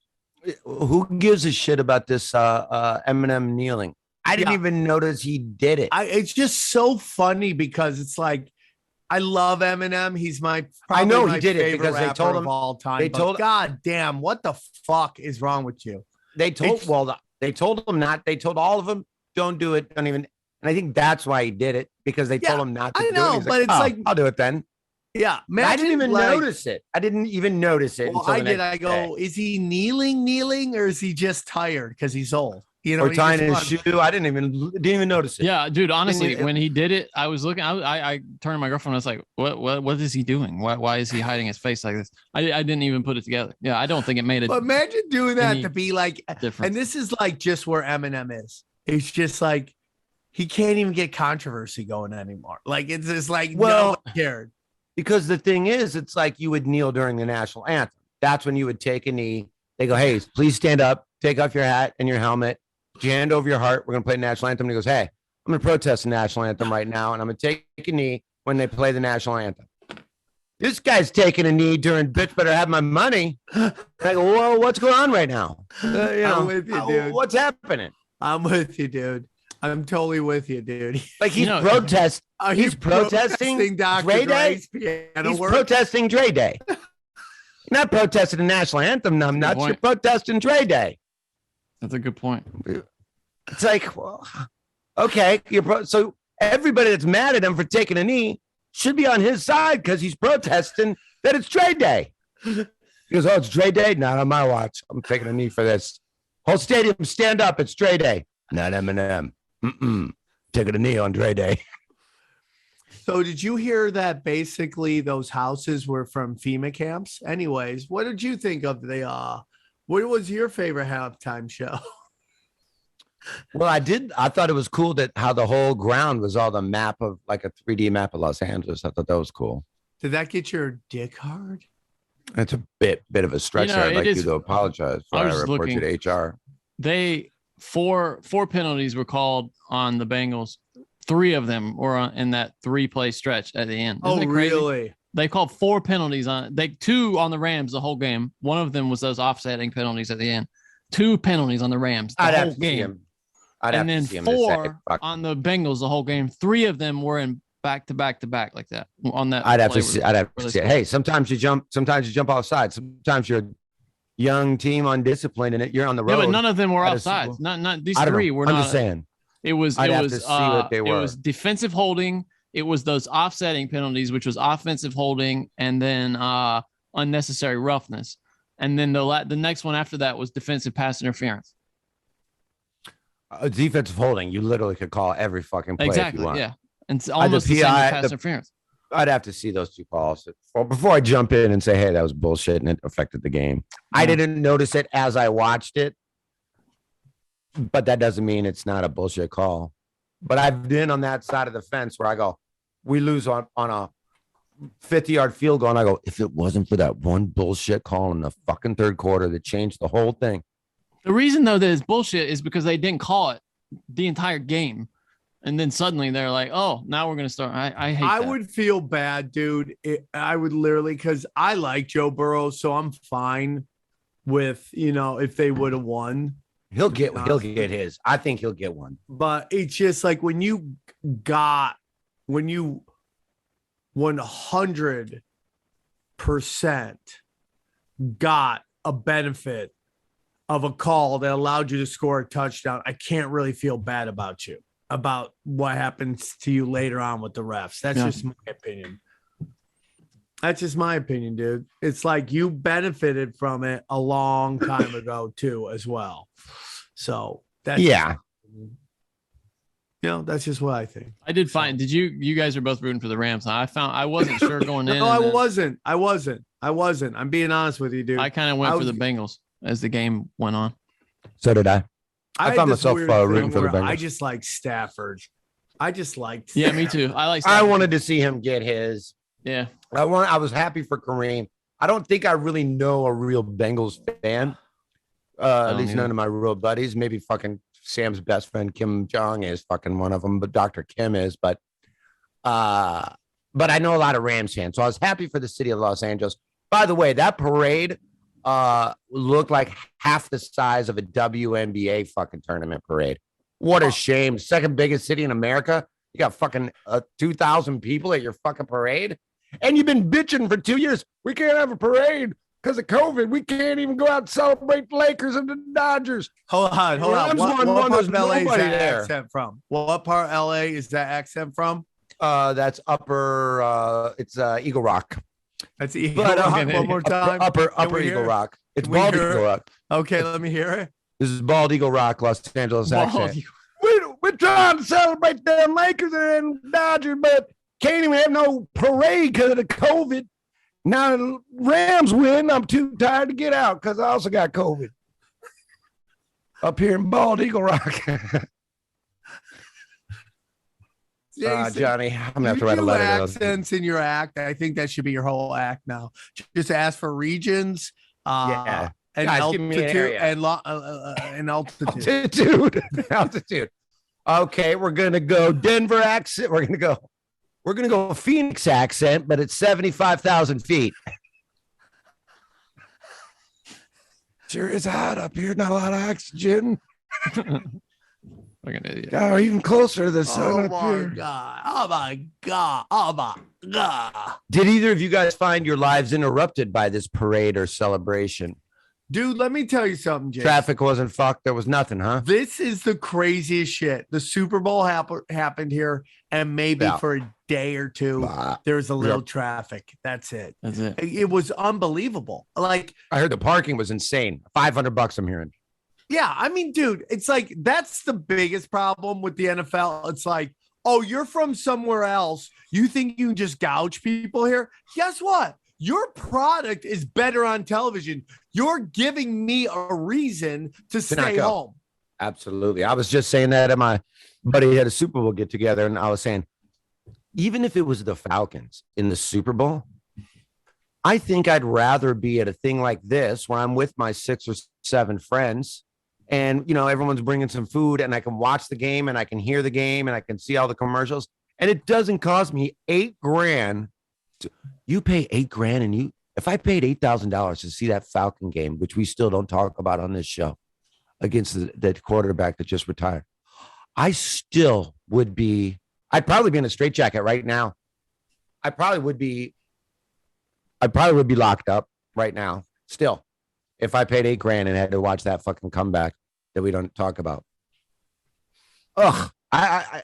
Who gives a shit about this Eminem kneeling? I didn't even notice he did it. It's just so funny because it's like, I love Eminem. He's my I know he did it because they told him of all time. They told God damn, what the fuck is wrong with you? They told him not. They told all of them, don't do it. Don't even. And I think that's why he did it, because they told him not to do it. I know, but it's like, I'll do it then. Yeah, I didn't even notice it. I didn't even notice it. Well, I did. I go, is he kneeling, or is he just tired because he's old? Or tying his shoe. I didn't even notice it. Yeah, dude. Honestly, when he did it, I was looking. I turned to my girlfriend. I was like, "What is he doing? Why is he hiding his face like this?" I didn't even put it together. Yeah, I don't think it made it. But imagine doing that to be like different. And this is like just where Eminem is. It's just like he can't even get controversy going anymore. Like it's just like no one cared. Because the thing is, it's like you would kneel during the national anthem. That's when you would take a knee. They go, hey, please stand up, take off your hat and your helmet, put your hand over your heart. We're going to play the national anthem. And he goes, hey, I'm going to protest the national anthem right now, and I'm going to take a knee when they play the national anthem. This guy's taking a knee during Bitch Better Have My Money. I go, whoa, what's going on right now? I'm with you, dude. What's happening? I'm with you, dude. I'm totally with you, dude. Like he's protesting Dr. Dre Day. He's protesting Dre Day. Not protesting the national anthem, numbnuts. You're protesting Dre Day. That's a good point. It's like, well, okay, so everybody that's mad at him for taking a knee should be on his side because he's protesting that it's Dre Day. He goes, oh, it's Dre Day? Not on my watch. I'm taking a knee for this. Whole stadium, stand up. It's Dre Day. Not Eminem. Taking a knee on Dre Day. So did you hear that basically those houses were from FEMA camps? Anyways, what did you think of what was your favorite halftime show? Well, I thought it was cool that how the whole ground was all the map of like a 3D map of Los Angeles. I thought that was cool. Did that get your dick hard? It's a bit of a stretch there. I'd like you to apologize for I report you to HR. Four penalties were called on the Bengals. 3 of them were in that 3-play stretch at the end. Isn't really? They called 4 penalties on 2 on the Rams the whole game. One of them was those offsetting penalties at the end. 2 penalties on the Rams the whole game. And then 4 on the Bengals the whole game. 3 of them were in back to back to back like that on that. I'd have to see it. Hey, sometimes you jump offside. Sometimes you're a young team undisciplined and you're on the road. Yeah, but none of them were offside. Not these three were not. I'm just saying. It was defensive holding. It was those offsetting penalties, which was offensive holding, and then unnecessary roughness. And then the next one after that was defensive pass interference. Defensive holding, you literally could call every fucking play if you want. Yeah. And it's almost the same as pass interference. I'd have to see those two calls before I jump in and say, hey, that was bullshit and it affected the game. Yeah. I didn't notice it as I watched it, but that doesn't mean it's not a bullshit call. But I've been on that side of the fence where I go, we lose on a 50-yard field goal, and I go, if it wasn't for that one bullshit call in the fucking third quarter that changed the whole thing. The reason, though, that it's bullshit is because they didn't call it the entire game. And then suddenly they're like, oh, now we're going to start. I hate that. I would feel bad, dude. I would literally, because I like Joe Burrow, so I'm fine with, if they would have won. He'll get his. I think he'll get one. But it's just like when you 100% got a benefit of a call that allowed you to score a touchdown, I can't really feel bad about you, about what happens to you later on with the refs. That's just my opinion. That's just my opinion, dude. It's like you benefited from it a long time ago too, as well. So that's that's just what I think. I did find. Did you guys are both rooting for the Rams? I wasn't sure going in. No, I wasn't. I'm being honest with you, dude. I kind of went for the Bengals as the game went on. So did I. I found myself rooting for the Bengals. I just like Stafford. I just liked. Yeah, me too. I like Stafford. I wanted to see him get his. Yeah. I was happy for Kareem. I don't think I really know a real Bengals fan. At least none of my real buddies. Maybe fucking Sam's best friend Kim Jong is fucking one of them, but Dr. Kim is. But I know a lot of Rams fans, so I was happy for the city of Los Angeles. By the way, that parade looked like half the size of a WNBA fucking tournament parade. What a shame! Second biggest city in America. You got fucking 2,000 people at your fucking parade, and you've been bitching for 2 years. We can't have a parade because of COVID. We can't even go out and celebrate the Lakers and the Dodgers. Hold on. What part of LA is that accent from? What part of LA is that accent from? That's upper. It's Eagle Rock. That's Eagle Rock. One more time. Upper Eagle Rock. It's Bald Eagle Rock. Okay, let me hear it. This is Bald Eagle Rock, Los Angeles accent. We're trying to celebrate the Lakers and Dodgers, but can't even have no parade because of the COVID. Now the Rams win. I'm too tired to get out because I also got COVID. Up here in Bald Eagle Rock. Johnny, I'm gonna have to write a letter. Accents in your act. I think that should be your whole act now. Just ask for regions. And guys, altitude and altitude. Okay, we're gonna go Denver accent. We're gonna go Phoenix accent, but it's 75,000 feet. Sure is hot up here. Not a lot of oxygen. Or even closer to the sun up here. Oh my god. Did either of you guys find your lives interrupted by this parade or celebration? Dude, let me tell you something, Jay. Traffic wasn't fucked. There was nothing, huh? This is the craziest shit. The Super Bowl happened here, and maybe for a day or two, there was a little traffic. That's it. It was unbelievable. Like, I heard the parking was insane. $500 I'm hearing. Yeah, I mean, dude, it's like that's the biggest problem with the NFL. It's like, oh, you're from somewhere else. You think you can just gouge people here? Guess what? Your product is better on television. You're giving me a reason to stay home. Absolutely. I was just saying that at my buddy had a Super Bowl get together, and I was saying, even if it was the Falcons in the Super Bowl, I think I'd rather be at a thing like this where I'm with my 6 or 7 friends. And, everyone's bringing some food and I can watch the game and I can hear the game and I can see all the commercials. And it doesn't cost me $8,000. You pay $8,000 and if I paid $8,000 to see that Falcon game, which we still don't talk about on this show, against the quarterback that just retired, I still would be, I'd probably be in a straitjacket right now. I probably would be locked up right now still if I paid $8,000 and had to watch that fucking comeback that we don't talk about. Ugh. I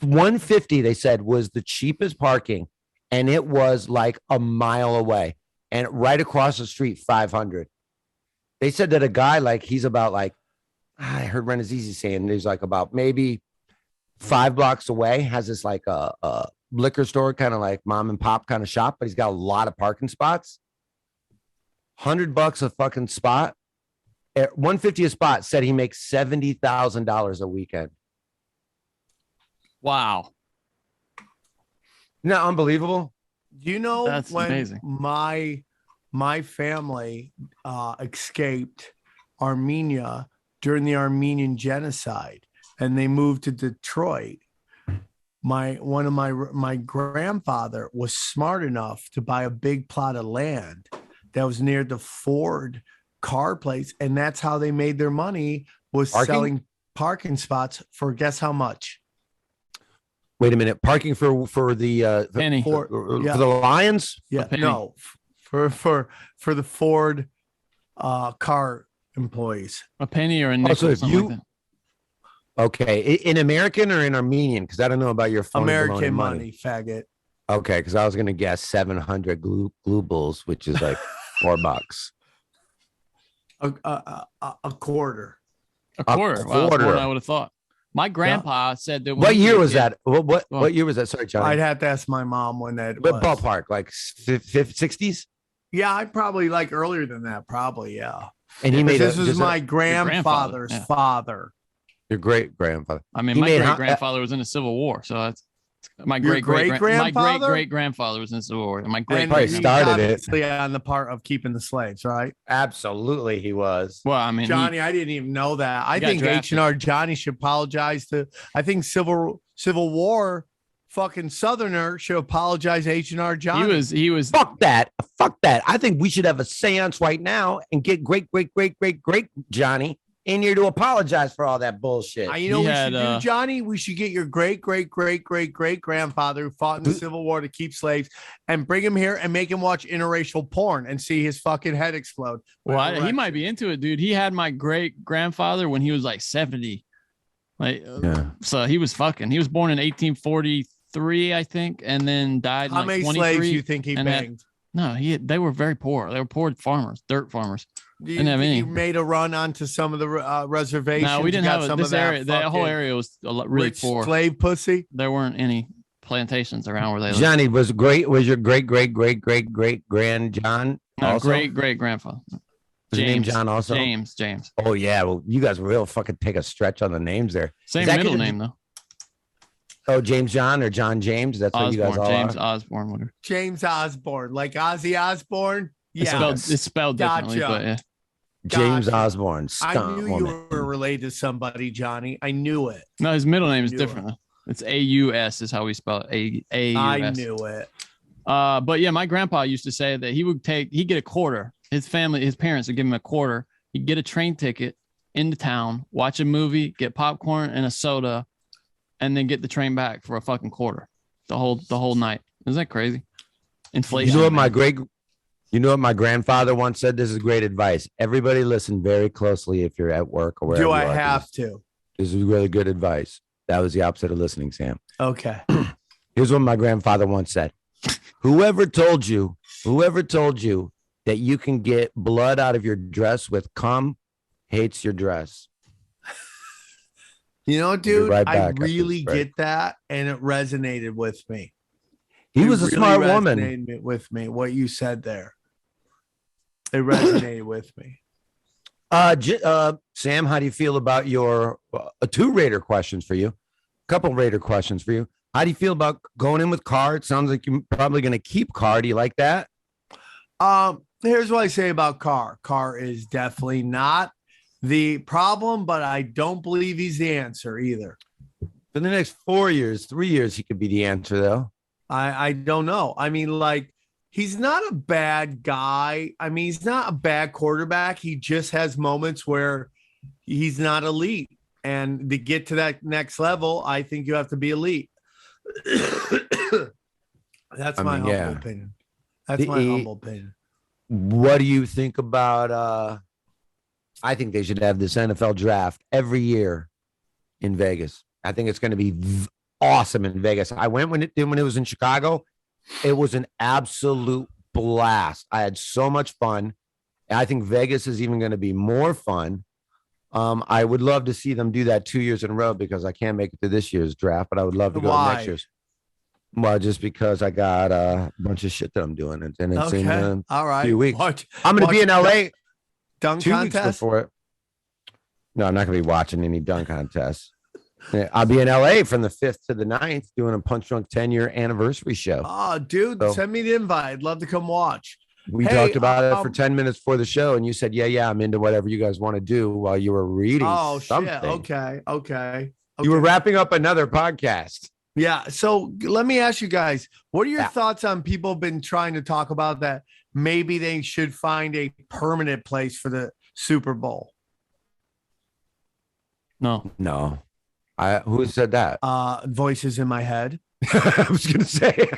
150, they said, was the cheapest parking, and it was like a mile away, and right across the street, 500. They said that a guy, like, he's about like, I heard Rannazzisi saying he's like about maybe 5 blocks away, has this like a liquor store, kind of like mom and pop kind of shop, but he's got a lot of parking spots. $100 a fucking spot. At 150 a spot, said he makes $70,000 a weekend. Wow. Isn't that unbelievable? You know, that's when amazing. My family escaped Armenia during the Armenian genocide, and they moved to Detroit. My grandfather was smart enough to buy a big plot of land that was near the Ford car place, and that's how they made their money, was selling parking spots for guess how much? Wait a minute, parking for the penny for the Lions? Yeah, no, for the Ford car employees. A penny or a nickel, so something like that. Okay, in American or in Armenian? Because I don't know about your phone. American money, faggot. Okay, because I was gonna guess 700 glubles, which is like $4. A quarter. A quarter. Wow, that's more than I would have thought. My grandpa said that. What year was that? What year was that? Sorry, Johnny. I'd have to ask my mom when that was. What ballpark? Like 60s? Yeah, I probably like earlier than that. Probably, yeah. And he made this was my grandfather's father. Your great grandfather. I mean, my great grandfather was in the Civil War, so that's my great grandfather was in the Civil War. And my probably started it on the part of keeping the slaves, right? Absolutely, he was. Well, I mean, Johnny, I didn't even know that. I think H&R Johnny should apologize to. I think Civil War fucking Southerner should apologize to H&R Johnny. He was. Fuck that. I think we should have a seance right now and get great Johnny in here to apologize for all that bullshit. You know what we should do, Johnny? We should get your great grandfather who fought in the Civil War to keep slaves and bring him here and make him watch interracial porn and see his fucking head explode. Well, he might be into it, dude. He had my great grandfather when he was like 70. So he was fucking. He was born in 1843, I think, and then died. How many slaves do you think he banged? They were very poor. They were poor farmers, dirt farmers. Didn't have any. You made a run onto some of the reservations. No, we didn't have some this area. That whole area was really poor. Slave pussy. There weren't any plantations around where they lived. Johnny was your great grand John? No, great grandfather. James. Name John also? James. Oh yeah, well you guys real fucking take a stretch on the names there. Same middle name though. Oh, James John or John James? That's what you guys all James are? Osborne. James Osborne, like Ozzy Osbourne. Yeah, it's spelled differently, but yeah. James Osborne. I knew you were related to somebody, Johnny. I knew it. No, his middle name is different. It's A-U-S is how we spell it. A-U-S. I knew it. But yeah, my grandpa used to say that he'd get a quarter. His parents would give him a quarter. He'd get a train ticket into town, watch a movie, get popcorn and a soda, and then get the train back for a fucking quarter the whole night. Isn't that crazy? Inflation. You know what my grandfather once said? This is great advice. Everybody listen very closely if you're at work or wherever. Do I have to? This is really good advice. That was the opposite of listening, Sam. Okay. Here's what my grandfather once said. Whoever told you that you can get blood out of your dress with cum hates your dress. You know, dude, I really get that, and it resonated with me. He was a smart woman. Resonated with me, what you said there. It resonated with me. Sam, how do you feel about your 2 Raider questions for you? A couple Raider questions for you. How do you feel about going in with Carr? It sounds like you're probably going to keep Carr. Do you like that? Here's what I say about Carr. Carr is definitely not the problem, but I don't believe he's the answer either. For the next 4 years, 3 years, he could be the answer, though. I don't know. I mean, like, he's not a bad guy. I mean, he's not a bad quarterback. He just has moments where he's not elite. And to get to that next level, I think you have to be elite. That's my humble opinion. That's my humble opinion. What do you think about? I think they should have this NFL draft every year in Vegas. I think it's going to be awesome in Vegas. I went when it was in Chicago. It was an absolute blast. I had so much fun. And I think Vegas is even going to be more fun. I would love to see them do that 2 years in a row because I can't make it to this year's draft, but I would love to go to next year's. Well, just because I got a bunch of shit that I'm doing, and it's in a few weeks. I'm going to be in LA dunk 2 contest? weeks before it. No, I'm not going to be watching any dunk contests. I'll be in LA from the 5th to the 9th doing a Punch Drunk 10-year anniversary show. Oh, dude, send me the invite. I'd love to come watch. We talked about it for 10 minutes before the show, and you said, yeah, I'm into whatever you guys want to do while you were reading something. Shit. Okay. You were wrapping up another podcast. Yeah. So let me ask you guys, what are your thoughts on people been trying to talk about that maybe they should find a permanent place for the Super Bowl? No. Who said that? Voices in my head. I was going to say,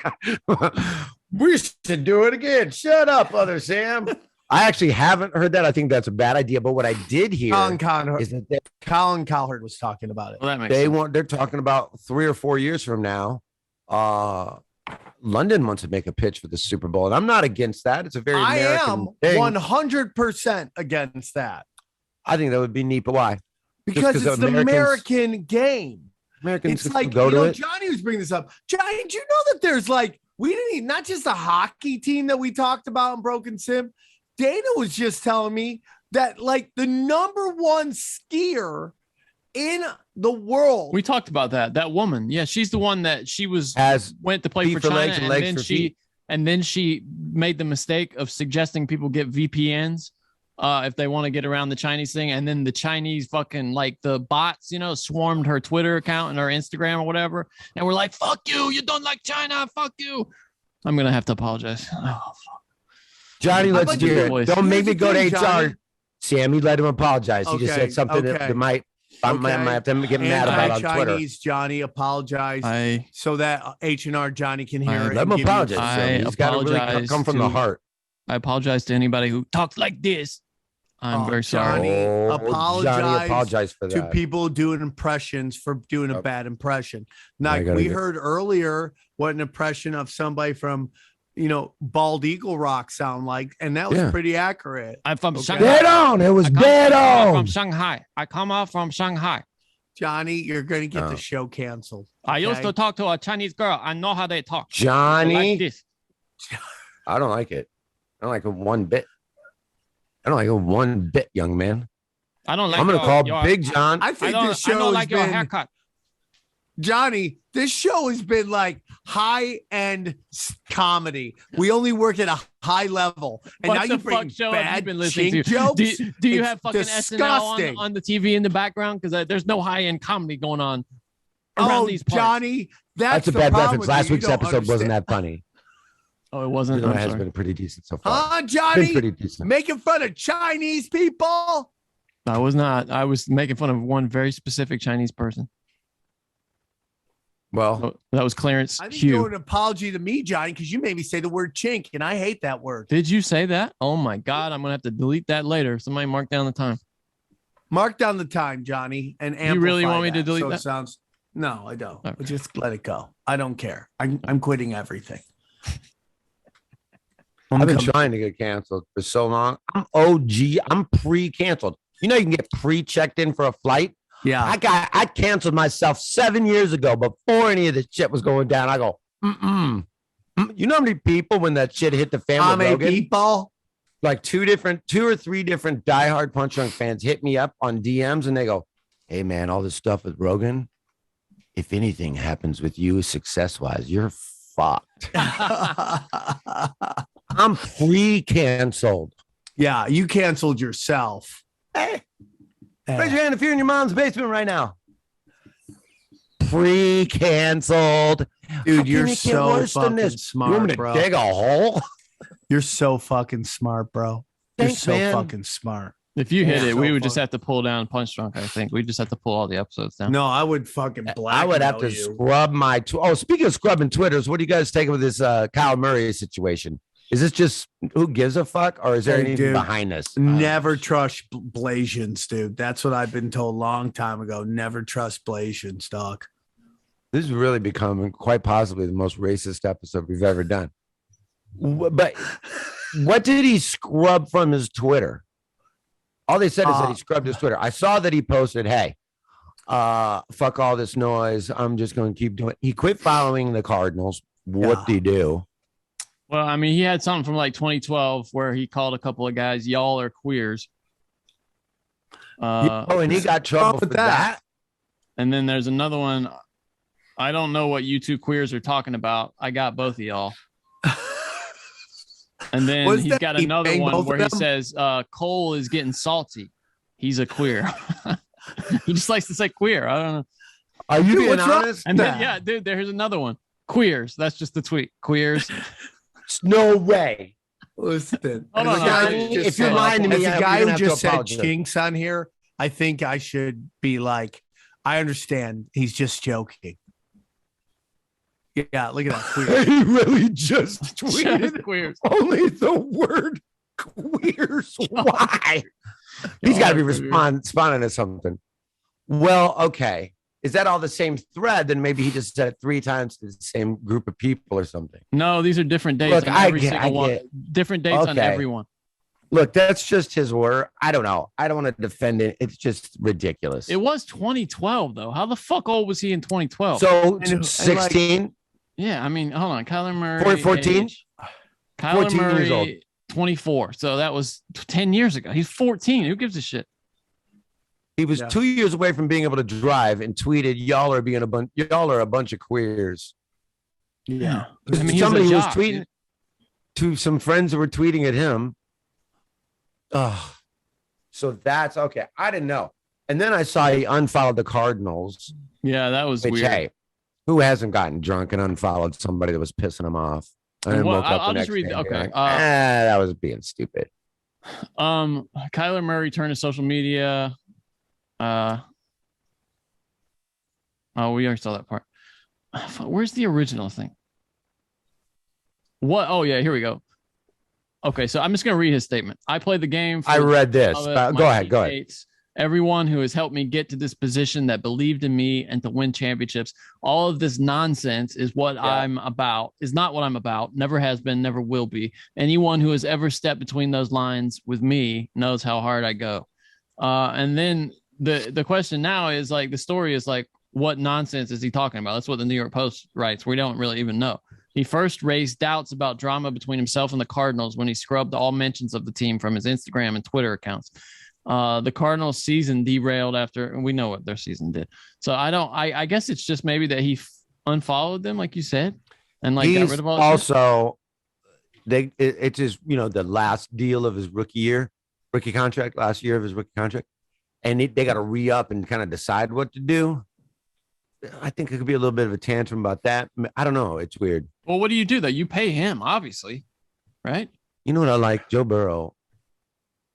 we should do it again. Shut up, other Sam. I actually haven't heard that. I think that's a bad idea. But what I did hear is that Callen Cowherd was talking about it. Well, that makes they're talking about 3 or 4 years from now. London wants to make a pitch for the Super Bowl, and I'm not against that. It's a very American thing. 100% against that. I think that would be neat. But why? Because it's the American game. Americans it's like, go to it. Johnny was bringing this up. Johnny, do you know that there's we didn't even, not just a hockey team that we talked about in Broken Sim. Dana was just telling me that the number one skier in the world. We talked about that woman. Yeah, she's the one that went to play for China, and then she made the mistake of suggesting people get VPNs if they want to get around the Chinese thing. And then the Chinese fucking the bots, swarmed her Twitter account and her Instagram or whatever. And we're like, fuck you. You don't like China. Fuck you. I'm going to have to apologize. Oh, fuck. Johnny, let's do it. Don't make me go to HR. Johnny. Sam, you let him apologize. He just said something that might have to get mad about on Twitter. Johnny, apologize so that H&R Johnny can hear it. Let him apologize. He's got to really come from the heart. I apologize to anybody who talks like this. I'm very sorry. Johnny, apologize for that. To people doing impressions for doing a bad impression. We heard earlier what an impression of somebody from, Bald Eagle Rock sound like, and that was pretty accurate. I'm from Shanghai. Dead on. It was dead on. From Shanghai. I come out from Shanghai. Johnny, you're going to get the show canceled. I used to talk to a Chinese girl. I know how they talk. Johnny. Like this. I don't like it. I don't like it one bit. Young man. I don't like. I'm going to call Big John. I think this show don't like your haircut. Johnny, this show has been high-end comedy. We only work at a high level, and now you bring bad chink jokes. Do you have fucking SNL on the TV in the background? Because there's no high-end comedy going on around these parts. Johnny, that's a bad reference. Last week's episode wasn't that funny. Oh, it wasn't. It has been pretty decent so far. Johnny, pretty decent. Making fun of Chinese people. I was not. I was making fun of one very specific Chinese person. Well, that was Clarence I think Hugh. you owe an apology to me, Johnny, because you made me say the word chink, and I hate that word. Did you say that? Oh, my God. I'm going to have to delete that later. Somebody mark down the time. Mark down the time, Johnny, and amplify. You really want me to delete that? No, I don't. Okay. Just let it go. I don't care. I'm quitting everything. I've been trying to get canceled for so long. I'm OG. I'm pre-canceled. You can get pre-checked in for a flight. Yeah. I canceled myself 7 years ago before any of this shit was going down. I go, You know how many people when that shit hit the fan? How many people? Like two or three different diehard Punch Drunk fans hit me up on DMs and they go, hey man, all this stuff with Rogan, if anything happens with you success-wise, you're fucked. I'm pre-canceled. Yeah, you canceled yourself. Hey. Raise your hand if you're in your mom's basement right now. Pre-canceled. Dude, you're so fucking smart, you want me to dig a hole? You're so fucking smart, bro. Thanks, you're so man. fucking smart. If you hit it, we would just have to pull down Punch Drunk. I think we just have to pull all the episodes down. No, I would fucking blackmail I would have to scrub my. Speaking of scrubbing Twitters, what do you guys take with this Kyle Murray situation? Is this just who gives a fuck, or is there anything behind this? Never trust Blasians, dude. That's what I've been told a long time ago. Never trust Blasians, dog. This is really becoming quite possibly the most racist episode we've ever done. But what did he scrub from his Twitter? All they said is that he scrubbed his Twitter. I saw that he posted, hey, fuck all this noise. I'm just going to keep doing it. He quit following the Cardinals. What did he do? Well, I mean, he had something from like 2012 where he called a couple of guys, y'all are queers. And he got trouble for that. And then there's another one. I don't know what you two queers are talking about. I got both of y'all. And then he's got another one where he says, Cole is getting salty. He's a queer. He just likes to say queer. I don't know. Are you being honest? And then, dude, there's another one. Queers. That's just the tweet. Queers. No way. Listen, if you're lying to me, as a guy who just said chinks on here, I think I should be like, I understand. He's just joking. Yeah, look at that. Queers. He really just tweeted queers. Only the word queers. Why? He's got to be responding to something. Well, okay. Is that all the same thread? Then maybe he just said it 3 times to the same group of people or something. No, these are different dates. Look, on every single one. Different dates on everyone. Look, that's just his word. I don't know. I don't want to defend it. It's just ridiculous. It was 2012, though. How the fuck old was he in 2012? So 16? Yeah, I mean, hold on. Kyler Murray. 14? Kyler 14 Murray, years old. 24. So that was 10 years ago. He's 14. Who gives a shit? He was 2 years away from being able to drive and tweeted, y'all are a bunch of queers. Yeah. I mean, somebody was tweeting to some friends who were tweeting at him. Oh, so that's okay. I didn't know. And then I saw he unfollowed the Cardinals. Yeah, that was weird. Hey, who hasn't gotten drunk and unfollowed somebody that was pissing him off? And woke up the next day. Okay. That was being stupid. Kyler Murray turned to social media. We already saw that part. Where's the original thing? What? Oh, yeah, here we go. Okay, so I'm just going to read his statement. I played the game. I read this. Go ahead. Everyone who has helped me get to this position that believed in me and to win championships. All of this nonsense is what I'm about, is not what I'm about. Never has been, never will be. Anyone who has ever stepped between those lines with me knows how hard I go. And then the question now is like, the story is like, what nonsense is he talking about? That's what the New York Post writes. We don't really even know. He first raised doubts about drama between himself and the Cardinals when he scrubbed all mentions of the team from his Instagram and Twitter accounts. The Cardinals season derailed after, and we know what their season did. So I guess it's just maybe that he unfollowed them, like you said, and like got rid of all. Also, it's his, the last deal of his rookie year, last year of his rookie contract. And they got to re-up and kind of decide what to do. I think it could be a little bit of a tantrum about that. I don't know. It's weird. Well, what do you do though? You pay him, obviously, right? You know what I like? Joe Burrow.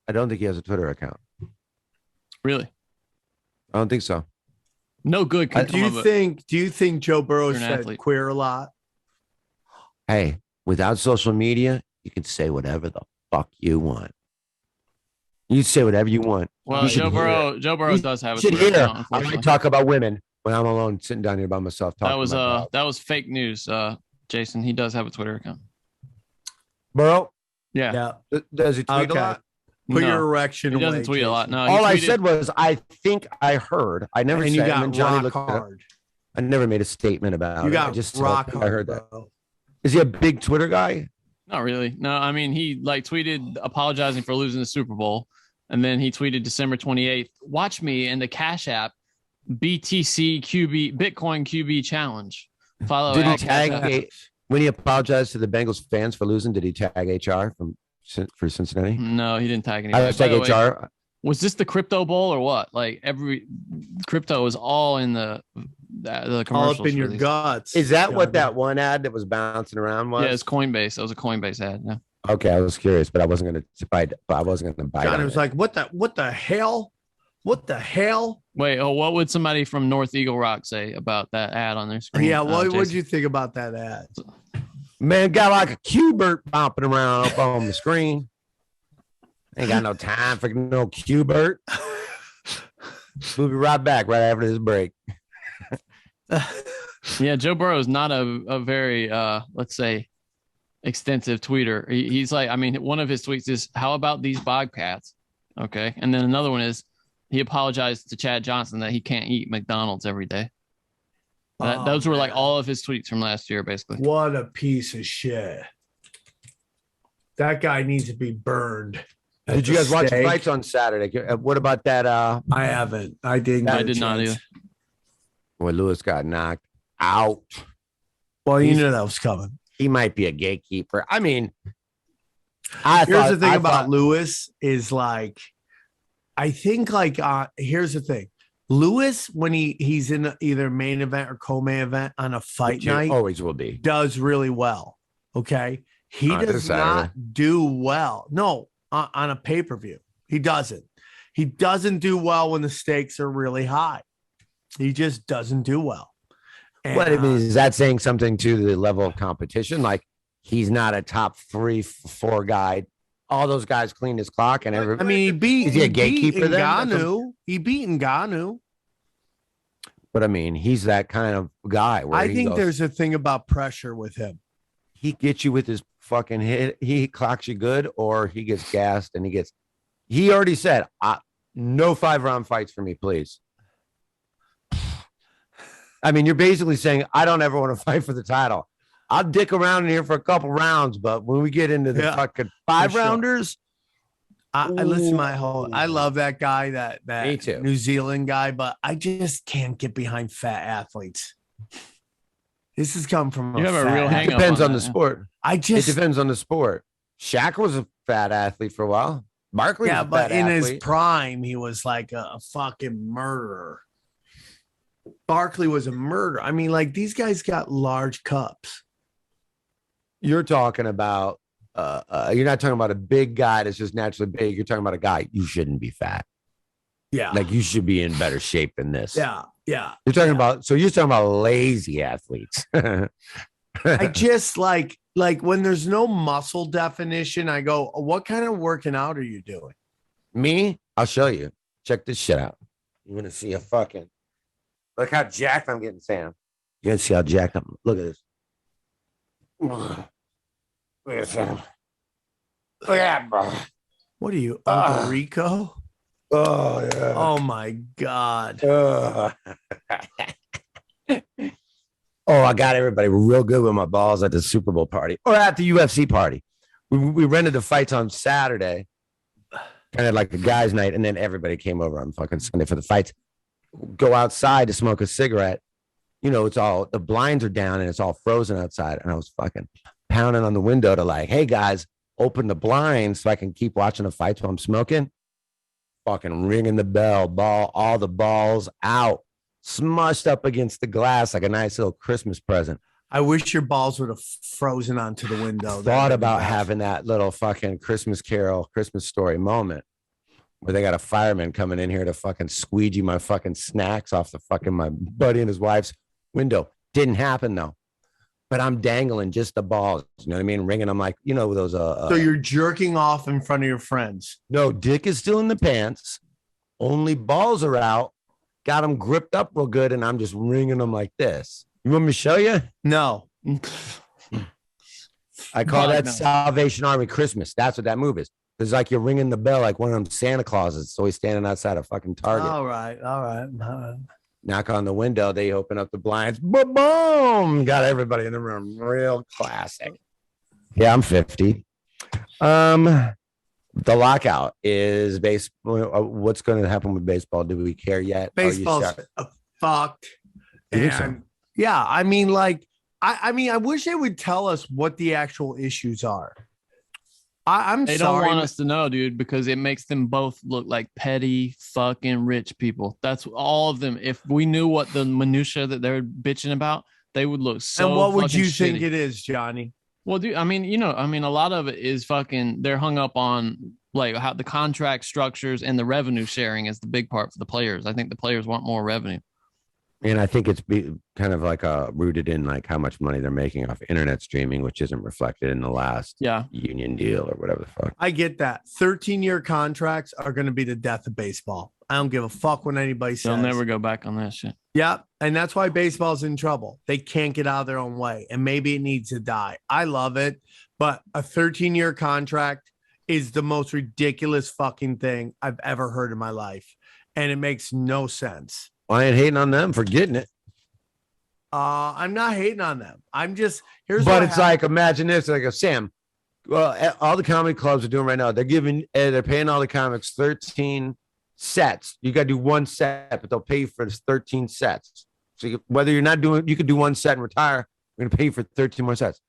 I don't think he has a Twitter account. Really? I don't think so. No good. Do you think Joe Burrow said queer a lot? Hey, without social media, you can say whatever the fuck you want. You say whatever you want. Well, Joe Burrow does have a Twitter account. I might talk about women when I'm alone, sitting down here by myself. That was fake news, Jason. He does have a Twitter account. Burrow? Yeah. Does he tweet a lot? Put your erection away. He doesn't tweet a lot. No. All I said was, I think I heard. I never said. You got and Johnny rock hard. I never made a statement about it. You got rock hard. I heard that. Is he a big Twitter guy? Not really. No, I mean, he tweeted apologizing for losing the Super Bowl. And then he tweeted December 28th, watch me in the Cash App BTC QB Bitcoin QB challenge. Follow. Did he tag when he apologized to the Bengals fans for losing? Did he tag HR for Cincinnati? No, he didn't tag anybody. I tag HR. Was this the crypto bowl or what? Like every crypto is all in the commercials. All up in your guts. Is that what that one ad that was bouncing around was? Yeah, it's Coinbase. That was a Coinbase ad. Yeah. Okay, I was curious, but I wasn't going to bite. But I wasn't going to bite. Johnny was like, "What the hell? What the hell?" Wait, what would somebody from North Eagle Rock say about that ad on their screen? Yeah, what would you think about that ad? Man, got like a Q-Bert bopping around up on the screen. Ain't got no time for no Q-Bert. We'll be right back right after this break. Yeah, Joe Burrow is not a very, let's say, extensive tweeter. He's like, I mean, one of his tweets is, "How about these Bobcats?" Okay. And then another one is, he apologized to Chad Johnson that he can't eat McDonald's every day. Those were like all of his tweets from last year, basically. What a piece of shit. That guy needs to be burned. Did you guys watch the fights on Saturday? What about that? I haven't. I didn't. I did not either. When Lewis got knocked out. Well, you knew that was coming. He might be a gatekeeper. I mean, here's the thing about Lewis is like, I think like, here's the thing. Lewis, when he's in either main event or co-main event on a fight night, always will be, does really well. Okay. He does not do well. No, on a pay-per-view. He doesn't. He doesn't do well when the stakes are really high. He just doesn't do well. And, what I mean, is that saying something to the level of competition? Like, he's not a top 3-4 guy. All those guys cleaned his clock, and everybody. I mean, is he a gatekeeper then? He beat Ngannou. But I mean, he's that kind of guy. Where I think there's a thing about pressure with him. He gets you with his fucking hit. He clocks you good, or he gets gassed, and he already said, "No 5-round fights for me, please." I mean, you're basically saying, I don't ever want to fight for the title. I'll dick around in here for a couple rounds, but when we get into the fucking 5-rounders, I listen to my whole. I love that guy, that Me too. New Zealand guy, but I just can't get behind fat athletes. This has come from you have a real hang up. It depends on the sport. It depends on the sport. Shaq was a fat athlete for a while. Barkley, was a but fat in athlete. his prime, he was like a fucking murderer. Barkley was a murderer. I mean, like, these guys got large cups. You're talking about you're not talking about a big guy that's just naturally big. You're talking about a guy, you shouldn't be fat. Yeah. Like, you should be in better shape than this. Yeah. Yeah. You're talking about lazy athletes. I just like when there's no muscle definition, I go, what kind of working out are you doing? Me? I'll show you. Check this shit out. You want to see a fucking look how jacked I'm getting, Sam. You gonna see how jacked I'm. Look at this. Look at this, Sam. Look at that, bro. What are you, Uncle Rico? Oh yeah. Oh my God. Oh, I got everybody real good with my balls at the Super Bowl party or at the UFC party. We rented the fights on Saturday, kind of like a guys' night, and then everybody came over on fucking Sunday for the fights. Go outside to smoke a cigarette. You know, it's all the blinds are down and it's all frozen outside. And I was fucking pounding on the window to like, hey guys, open the blinds so I can keep watching the fights while I'm smoking. Fucking ringing the bell, all the balls out, smushed up against the glass like a nice little Christmas present. I wish your balls would have frozen onto the window. Thought about having that little fucking Christmas Carol, Christmas story moment where they got a fireman coming in here to fucking squeegee my fucking snacks off the fucking my buddy and his wife's window. Didn't happen though. But I'm dangling just the balls. You know what I mean? Ringing. I'm like, you know, those. So you're jerking off in front of your friends. No, dick is still in the pants. Only balls are out. Got them gripped up real good, and I'm just ringing them like this. You want me to show you? No. I call that Salvation Army Christmas. That's what that move is. It's like you're ringing the bell like one of them Santa Clauses. So he's standing outside a fucking Target. All right. Knock on the window. They open up the blinds. Boom! Got everybody in the room. Real classic. Yeah, I'm 50. The lockout is what's going to happen with baseball? Do we care yet? Baseball's fucked. And yeah, I mean, like, I mean, I wish they would tell us what the actual issues are. They don't want us to know, dude, because it makes them both look like petty fucking rich people. That's all of them. If we knew what the minutia that they're bitching about, they would look so. And what would you shitty. think it is, Johnny? Well, dude, I mean, a lot of it is fucking. They're hung up on like how the contract structures and the revenue sharing is the big part for the players. I think the players want more revenue. And I think it's kind of like rooted in like how much money they're making off internet streaming, which isn't reflected in the last union deal or whatever the fuck. I get that. 13-year contracts are going to be the death of baseball. I don't give a fuck what anybody says. They'll never go back on that shit. Yeah, and that's why baseball's in trouble. They can't get out of their own way, and maybe it needs to die. I love it, but a 13-year contract is the most ridiculous fucking thing I've ever heard in my life, and it makes no sense. I ain't hating on them for getting it. I'm not hating on them. I'm just But it's like, imagine this, like a Sam. Well, all the comedy clubs are doing right now. They're paying all the comics 13 sets. You got to do one set, but they'll pay you for 13 sets. So whether you're not doing, you could do one set and retire. We're going to pay you for 13 more sets.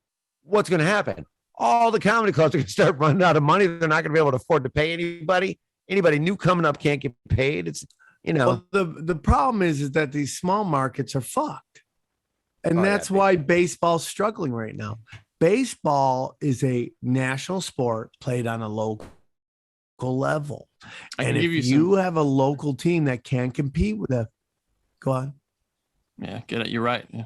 What's going to happen? All the comedy clubs are going to start running out of money. They're not going to be able to afford to pay anybody. Anybody new coming up can't get paid. It's, Well, the problem is that these small markets are fucked. And that's why baseball's struggling right now. Baseball is a national sport played on a local level. And if you have a local team that can't compete with it, go on. Yeah, get it. You're right. Yeah.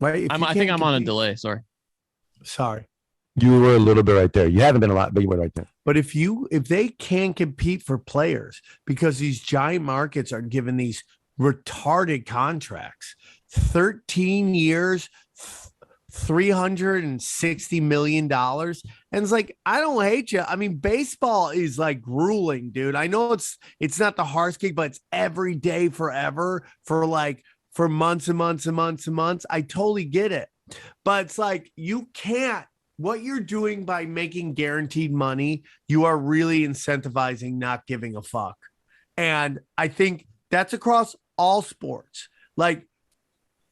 Right. I think I'm on a delay. Sorry. You were a little bit right there. You haven't been a lot, but you were right there. But if they can't compete for players because these giant markets are given these retarded contracts, 13 years, $360 million. And it's like, I don't hate you. I mean, baseball is like grueling, dude. I know it's not the hardest gig, but it's every day forever for months and months and months and months. I totally get it. But it's like, you can't. What you're doing by making guaranteed money, you are really incentivizing not giving a fuck. And I think that's across all sports. Like,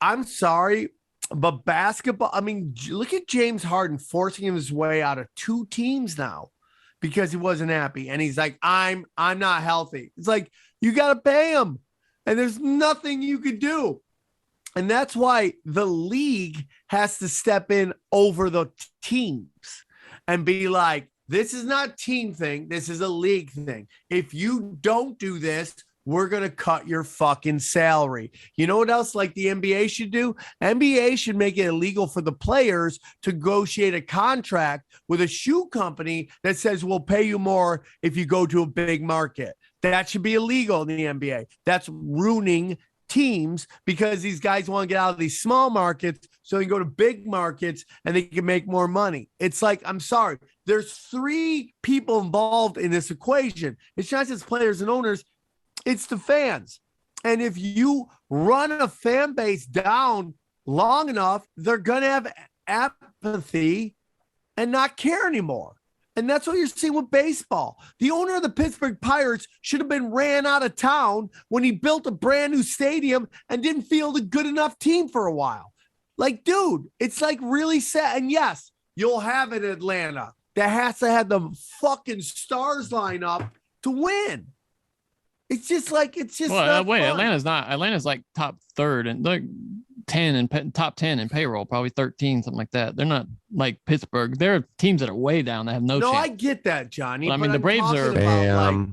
I'm sorry, but basketball, I mean, look at James Harden forcing his way out of 2 teams now because he wasn't happy. And he's like, I'm not healthy. It's like, you got to pay him. And there's nothing you could do. And that's why the league has to step in over the teams and be like, this is not a team thing. This is a league thing. If you don't do this, we're going to cut your fucking salary. You know what else like the NBA should do? NBA should make it illegal for the players to negotiate a contract with a shoe company that says we'll pay you more if you go to a big market. That should be illegal in the NBA. That's ruining teams because these guys want to get out of these small markets so they can go to big markets and they can make more money. It's like, I'm sorry, there's 3 people involved in this equation. It's not just players and owners, it's the fans. And if you run a fan base down long enough, they're going to have apathy and not care anymore. And that's what you're seeing with baseball. The owner of the Pittsburgh Pirates should have been ran out of town when he built a brand new stadium and didn't field a good enough team for a while. Like, dude, it's like really sad. And yes, you'll have it in Atlanta that has to have the fucking stars line up to win. It's just like, it's just not wait, fun. Atlanta's like top 3rd and like 10 and top 10 in payroll, probably 13, something like that. They're not like Pittsburgh. There are teams that are way down that have no chance. I get that, Johnny. But I mean, the Braves are like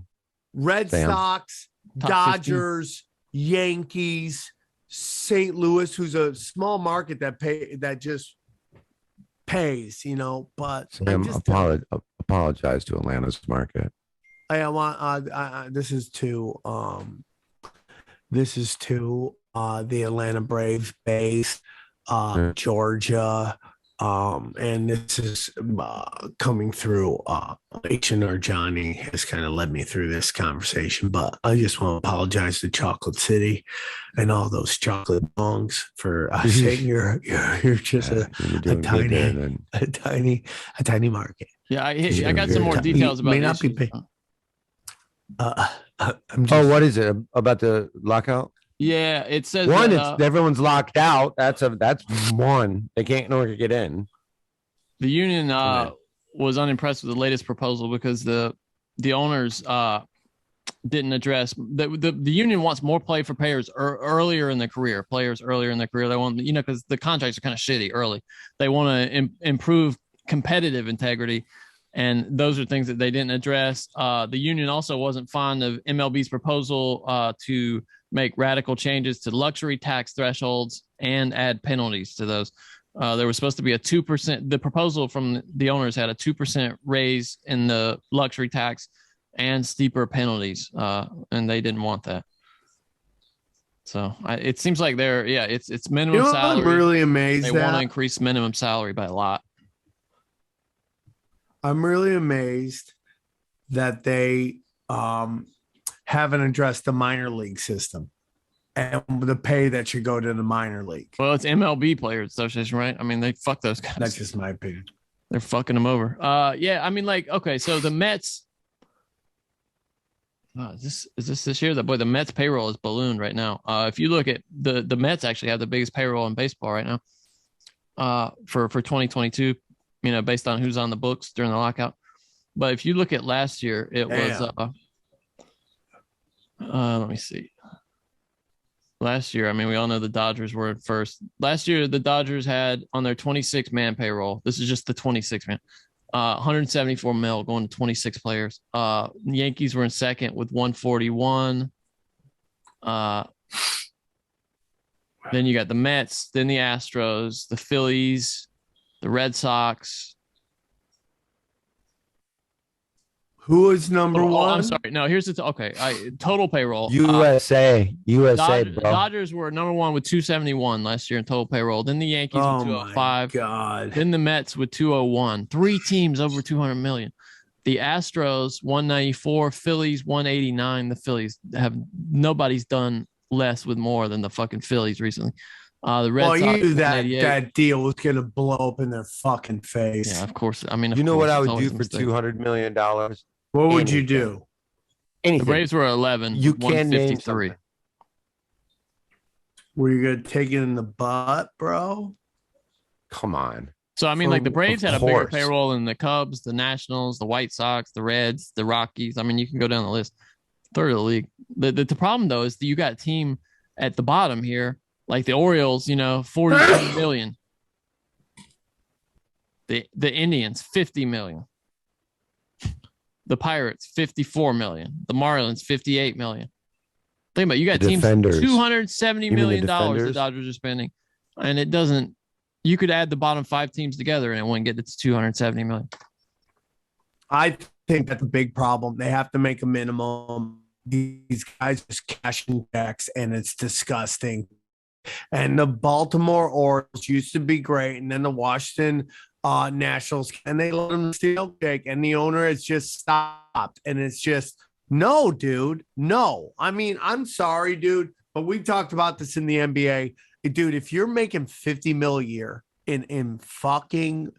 Red Sox, Dodgers, 15. Yankees, St. Louis, who's a small market that just pays, but Sam, apologize to Atlanta's market. I want this is to the Atlanta Braves base, Georgia, and this is coming through. H&R Johnny has kind of led me through this conversation, but I just want to apologize to Chocolate City and all those chocolate bongs for saying you're just a tiny market. Yeah, I got some more details about. May not be big. What is it about the lockout? Yeah, it says it's everyone's locked out. That's one. They can't no one can get in. The union was unimpressed with the latest proposal because the owners didn't address the union wants more play for players earlier in their career. Players earlier in their career, they want, you know, because the contracts are kind of shitty early. They want to improve competitive integrity, and those are things that they didn't address. The union also wasn't fond of MLB's proposal to make radical changes to luxury tax thresholds and add penalties to those. There was supposed to be a 2%. The proposal from the owners had a 2% raise in the luxury tax and steeper penalties, and they didn't want that. So it seems like it's minimum salary. I'm really amazed. They want to increase minimum salary by a lot. I'm really amazed that they haven't addressed the minor league system and the pay that should go to the minor league. Well, it's MLB Players Association, right? I mean, they fuck those guys. That's just my opinion. They're fucking them over. Yeah, I mean, like, okay, so the Mets. Is this year? The Mets payroll is ballooned right now. If you look at the Mets actually have the biggest payroll in baseball right now. For 2022, you know, based on who's on the books during the lockout. But if you look at last year, it was let me see. Last year, I mean, we all know the Dodgers were at first. Last year, the Dodgers had on their 26-man payroll. This is just the 26-man. 174 mil going to 26 players. The Yankees were in second with 141. Then you got the Mets, then the Astros, the Phillies, the Red Sox. Who is number one? I'm sorry. No, here's the total payroll. USA, bro. Dodgers were number one with 271 last year in total payroll. Then the Yankees with 205. God. Then the Mets with 201. 3 teams over 200 million. The Astros 194, Phillies 189. The Phillies nobody's done less with more than the fucking Phillies recently. The Red Sox. You knew that deal was gonna blow up in their fucking face. Yeah, of course. I mean, you know what I would do for $200 million? What would you do? Anything. The Braves were 11. You can name 3. Were you gonna take it in the butt, bro? Come on. So I mean, like the Braves had a bigger payroll than the Cubs, the Nationals, the White Sox, the Reds, the Rockies. I mean, you can go down the list. Third of the league. The problem though is that you got a team at the bottom here, like the Orioles, you know, 40 million. The Indians 50 million. The Pirates, 54 million. The Marlins, 58 million. Think about it, you got teams $270 million the Dodgers are spending. And it doesn't, you could add the bottom 5 teams together and it wouldn't get to 270 million. I think that's a big problem. They have to make a minimum. These guys just cashing checks and it's disgusting. And the Baltimore Orioles used to be great. And then the Washington Nationals, and they let them steal kick, and the owner has just stopped. And it's just, no, dude, no. I mean, I'm sorry, dude, but we talked about this in the NBA. Dude, if you're making 50 mil a year in fucking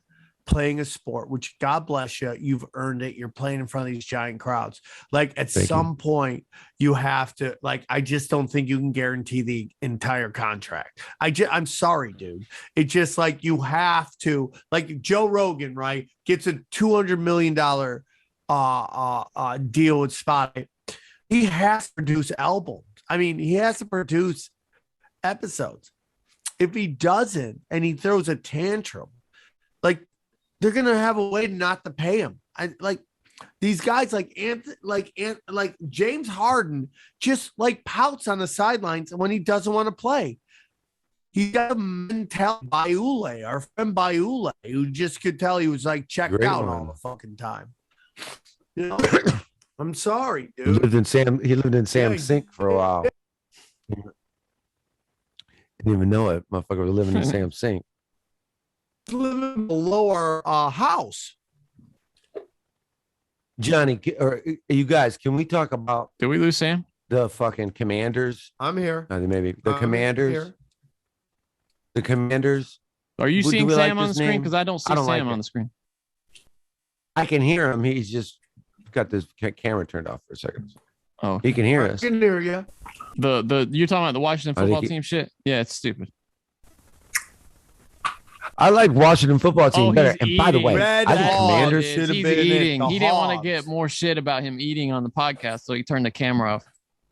playing a sport, which God bless you, you've earned it. You're playing in front of these giant crowds. Like at some point you have to, like, I just don't think you can guarantee the entire contract. I'm sorry, dude. It's just like, you have to, like Joe Rogan, right? Gets a $200 million deal with Spotify. He has to produce albums. I mean, he has to produce episodes. If he doesn't, and he throws a tantrum, like, they're gonna have a way not to pay him. Like these guys, like James Harden, just like pouts on the sidelines when he doesn't want to play. He got a mental Bayule, our friend Bayule, who just could tell he was like checked out all the fucking time. You know, I'm sorry, dude. He lived in Sam's sink for a while. Didn't even know it. Motherfucker was living in Sam's sink. Living below our house. Johnny, or you guys, can we talk about? Did we lose Sam? The fucking Commanders. I'm here. Maybe the Commanders. Here. The Commanders. Are you seeing Sam on the screen? Because I don't see Sam on the screen. I can hear him. He's just got this camera turned off for a second. Oh, he can hear us. I can hear you. You're talking about the Washington football team shit? Yeah, it's stupid. I like Washington football team better. And by the way, Red I think Hawk Commanders should have He's been eating. the He didn't want to Hogs. get more shit about him eating on the podcast, so he turned the camera off.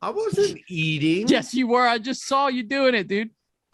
I wasn't eating. Yes, you were. I just saw you doing it, dude.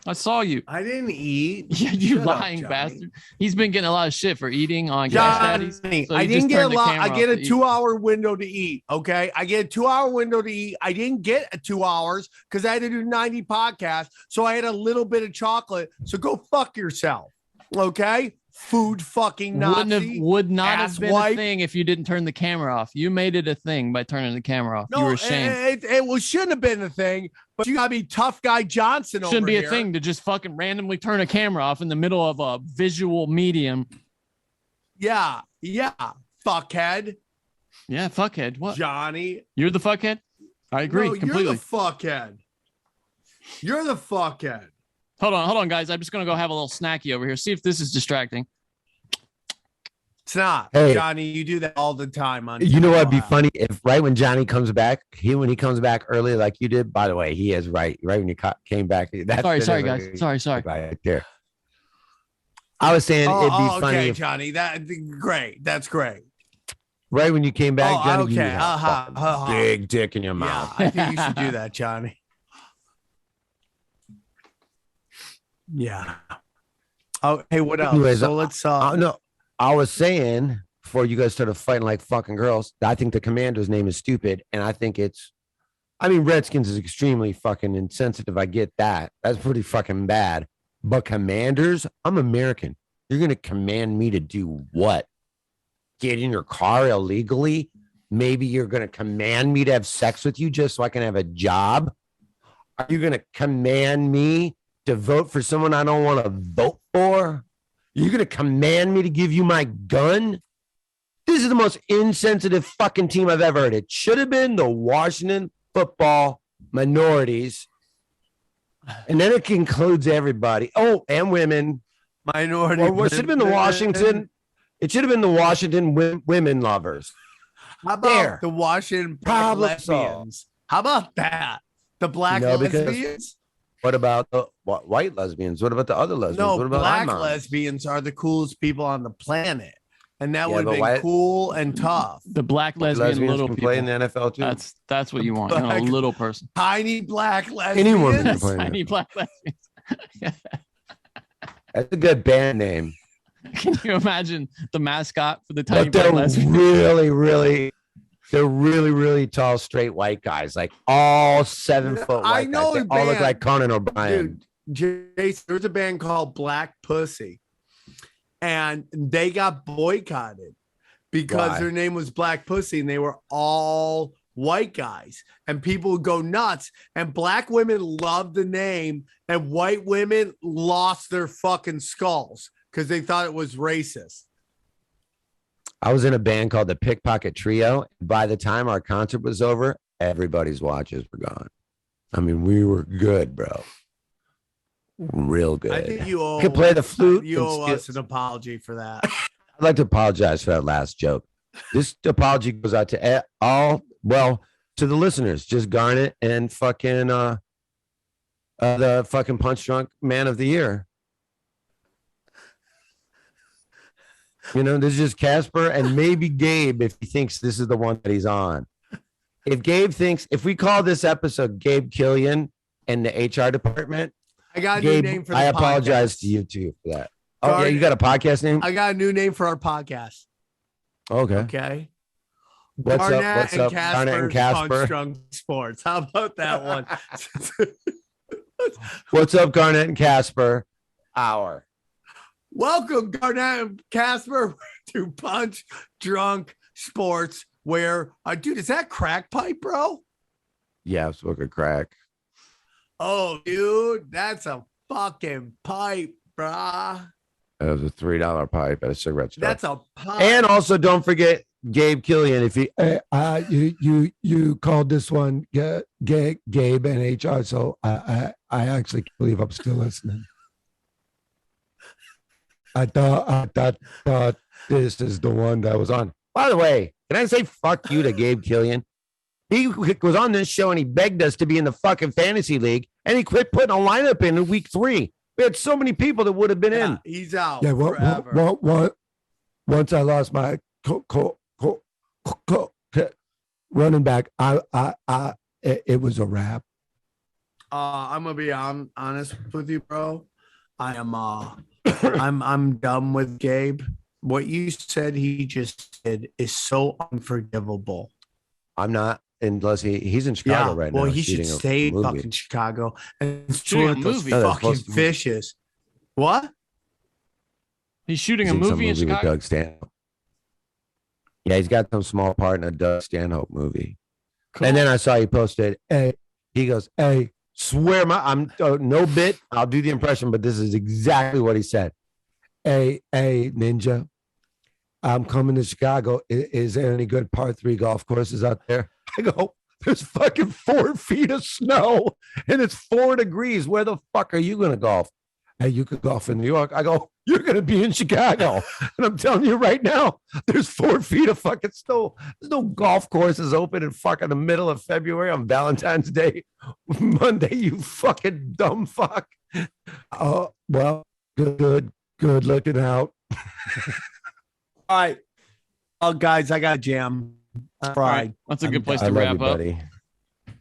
I saw you. I didn't eat. Yeah, you Shut lying up, bastard. He's been getting a lot of shit for eating on Cash Daddies. Johnny, So I he didn't just get a turned the lot. camera I get off a to eat. 2-hour window to eat. Okay. I get a 2-hour window to eat. I didn't get a 2 hours because I had to do 90 podcasts. So I had a little bit of chocolate. So go fuck yourself. Okay. Food fucking Nazi. Would not ass have been wipe. a thing if you didn't turn the camera off. You made it a thing by turning the camera off. You were ashamed. It shouldn't have been a thing, but you gotta be tough guy Johnson. Shouldn't over be here. a thing to just fucking randomly turn a camera off in the middle of a visual medium. Yeah, fuckhead. Yeah, fuckhead. What? Johnny. You're the fuckhead? I agree No, completely. You're the fuckhead. You're the fuckhead. Hold on, guys. I'm just gonna go have a little snacky over here. See if this is distracting. It's not. Hey. Johnny, you do that all the time. You know what'd be funny if right when Johnny comes back, when he comes back early like you did. By the way, he is right when you came back. That's Sorry, guys. Sorry. Right there. I was saying it'd be funny okay, if Johnny. Great. That's great. right when you came back, Johnny, you okay. had a fucking big dick in your mouth. Yeah, I think you should do that, Johnny. Yeah. Oh, hey, what else? Anyways, So let's no, I was saying before you guys started fighting like fucking girls, I think the commander's name is stupid, and I think Redskins is extremely fucking insensitive. I get that. That's pretty fucking bad. But Commanders, I'm American. You're gonna command me to do what? Get in your car illegally? Maybe you're gonna command me to have sex with you just so I can have a job? Are you gonna command me to vote for someone I don't want to vote for? You're going to command me to give you my gun? This is the most insensitive fucking team I've ever heard. It should have been the Washington football minorities. And then it includes everybody. Oh, and women. minority. Or it should have been the Washington. It should have been the Washington women lovers. How about There. the Washington Problem lesbians? How about that? The black because- lesbians? What about the white lesbians? What about the other lesbians? No, what about black Imams? lesbians are the coolest people on the planet. And that Yeah, would but have been why- cool and tough. The black lesbian Lesbians little can people. play in the NFL too. That's what you want. You know, a Black- little person. Tiny black lesbians. Any woman can play. Tiny black lesbians. That's a good band name. Can you imagine the mascot for the tiny But they're black lesbian? really tall, straight white guys, like all 7 foot white I know guys. a They all look band. like Conan O'Brien. Dude, Jayson, there's a band called Black Pussy, and they got boycotted because Why? their name was Black Pussy, and they were all white guys, and people would go nuts. And black women loved the name, and white women lost their fucking skulls because they thought it was racist. I was in a band called the Pickpocket Trio. By the time our concert was over, everybody's watches were gone. I mean, we were good, bro. Real good. I think you owe could play the flute. You and owe skip- us an apology for that. I'd like to apologize for that last joke. This apology goes out to to the listeners, just Garnet and fucking the fucking punch drunk man of the year. You know, this is just Casper and maybe Gabe if he thinks this is the one that he's on. If we call this episode Gabe Killian and the HR department, I got a Gabe, new name for the I apologize podcast. to you too for that. Oh, yeah, you got a podcast name? I got a new name for our podcast. Okay. Okay. What's Garnett up? What's and up? Garnett and Casper's Casper. Punch Sports. How about that one? What's up, Garnett and Casper? Hour. Welcome, Garnett and Casper, to Punch Drunk Sports. Where, dude, is that crack pipe, bro? Yeah, I'm smoking crack. Oh, dude, that's a fucking pipe, brah. That was a $3 pipe at a cigarette store. That's a pipe. And also, don't forget Gabe Killian. If he, you called this one Gabe and HR, so I actually can't believe I'm still listening. I thought this is the one that was on. By the way, can I say fuck you to Gabe Killian? He was on this show and he begged us to be in the fucking fantasy league, and he quit putting a lineup in week 3. We We had so many people that would have been in. He's out. Yeah, forever. Once I lost my running back, it was a wrap. I'm gonna be honest with you, bro. I am I'm done with Gabe. What you said he just did is so unforgivable. I'm not, unless he's in Chicago right now. Well, he should stay in fucking Chicago and shoot those No, fucking fishes. What? He's shooting a movie in Chicago. With Doug Stanhope. Yeah, he's got some small part in a Doug Stanhope movie. Cool. And then I saw he posted, hey, he goes, hey, swear I'm no bit. I'll do the impression, but this is exactly what he said. Hey, Ninja, I'm coming to Chicago. Is there any good par 3 golf courses out there? I go, there's fucking 4 feet of snow and it's 4 degrees. Where the fuck are you going to golf? Hey, you could golf in New York. I go, you're going to be in Chicago. And I'm telling you right now, there's 4 feet of fucking snow. There's no golf courses open in fucking the middle of February on Valentine's Day, Monday, you fucking dumb fuck. Oh, well, good looking out. All right. Oh, guys, I got a jam. All right. That's a good place to wrap up.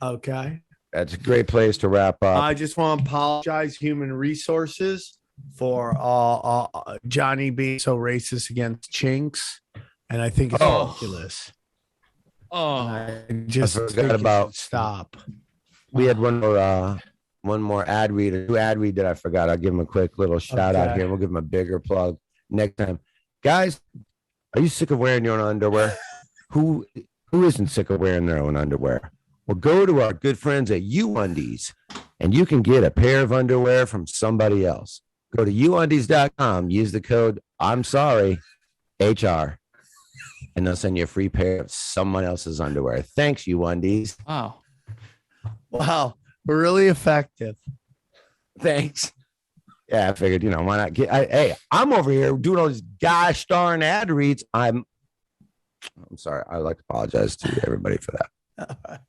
Okay. That's a great place to wrap up. I just want to apologize, Human Resources, for Johnny being so racist against chinks, and I think it's ridiculous. I forgot about stop. We had one more ad read, a new ad read that I forgot. I'll give him a quick little shout out here. We'll give him a bigger plug next time. Guys, are you sick of wearing your own underwear? Who isn't sick of wearing their own underwear? Well, go to our good friends at UUndies, and you can get a pair of underwear from somebody else. Go to uundies.com, use the code I'm sorry, HR, and they'll send you a free pair of someone else's underwear. Thanks, UUndies. Wow. We're really effective. Thanks. Yeah, I figured, why not hey, I'm over here doing all these gosh darn ad reads. I'm sorry. I'd like to apologize to everybody for that.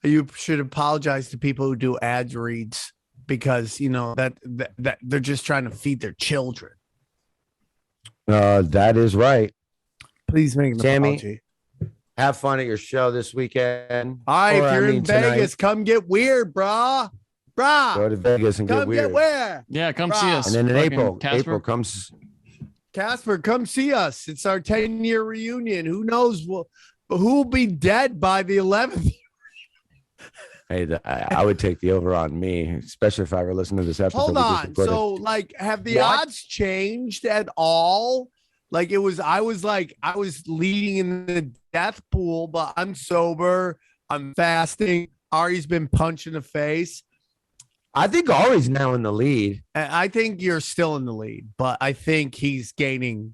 You should apologize to people who do ads reads because that they're just trying to feed their children. That is right. Please make an Sammy, apology. Have fun at your show this weekend. All right, if you're in Vegas, come get weird, brah. Go to Vegas and come get weird. Yeah, come see us. And then in April comes. Casper, come see us. It's our 10-year reunion. Who knows who will be dead by the 11th? Hey, I would take the over on me, especially if I ever listened to this episode. Hold on. So, have the odds changed at all? I was leading in the death pool, but I'm sober. I'm fasting. Ari's been punched in the face. I think Ari's now in the lead. I think you're still in the lead, but I think he's gaining.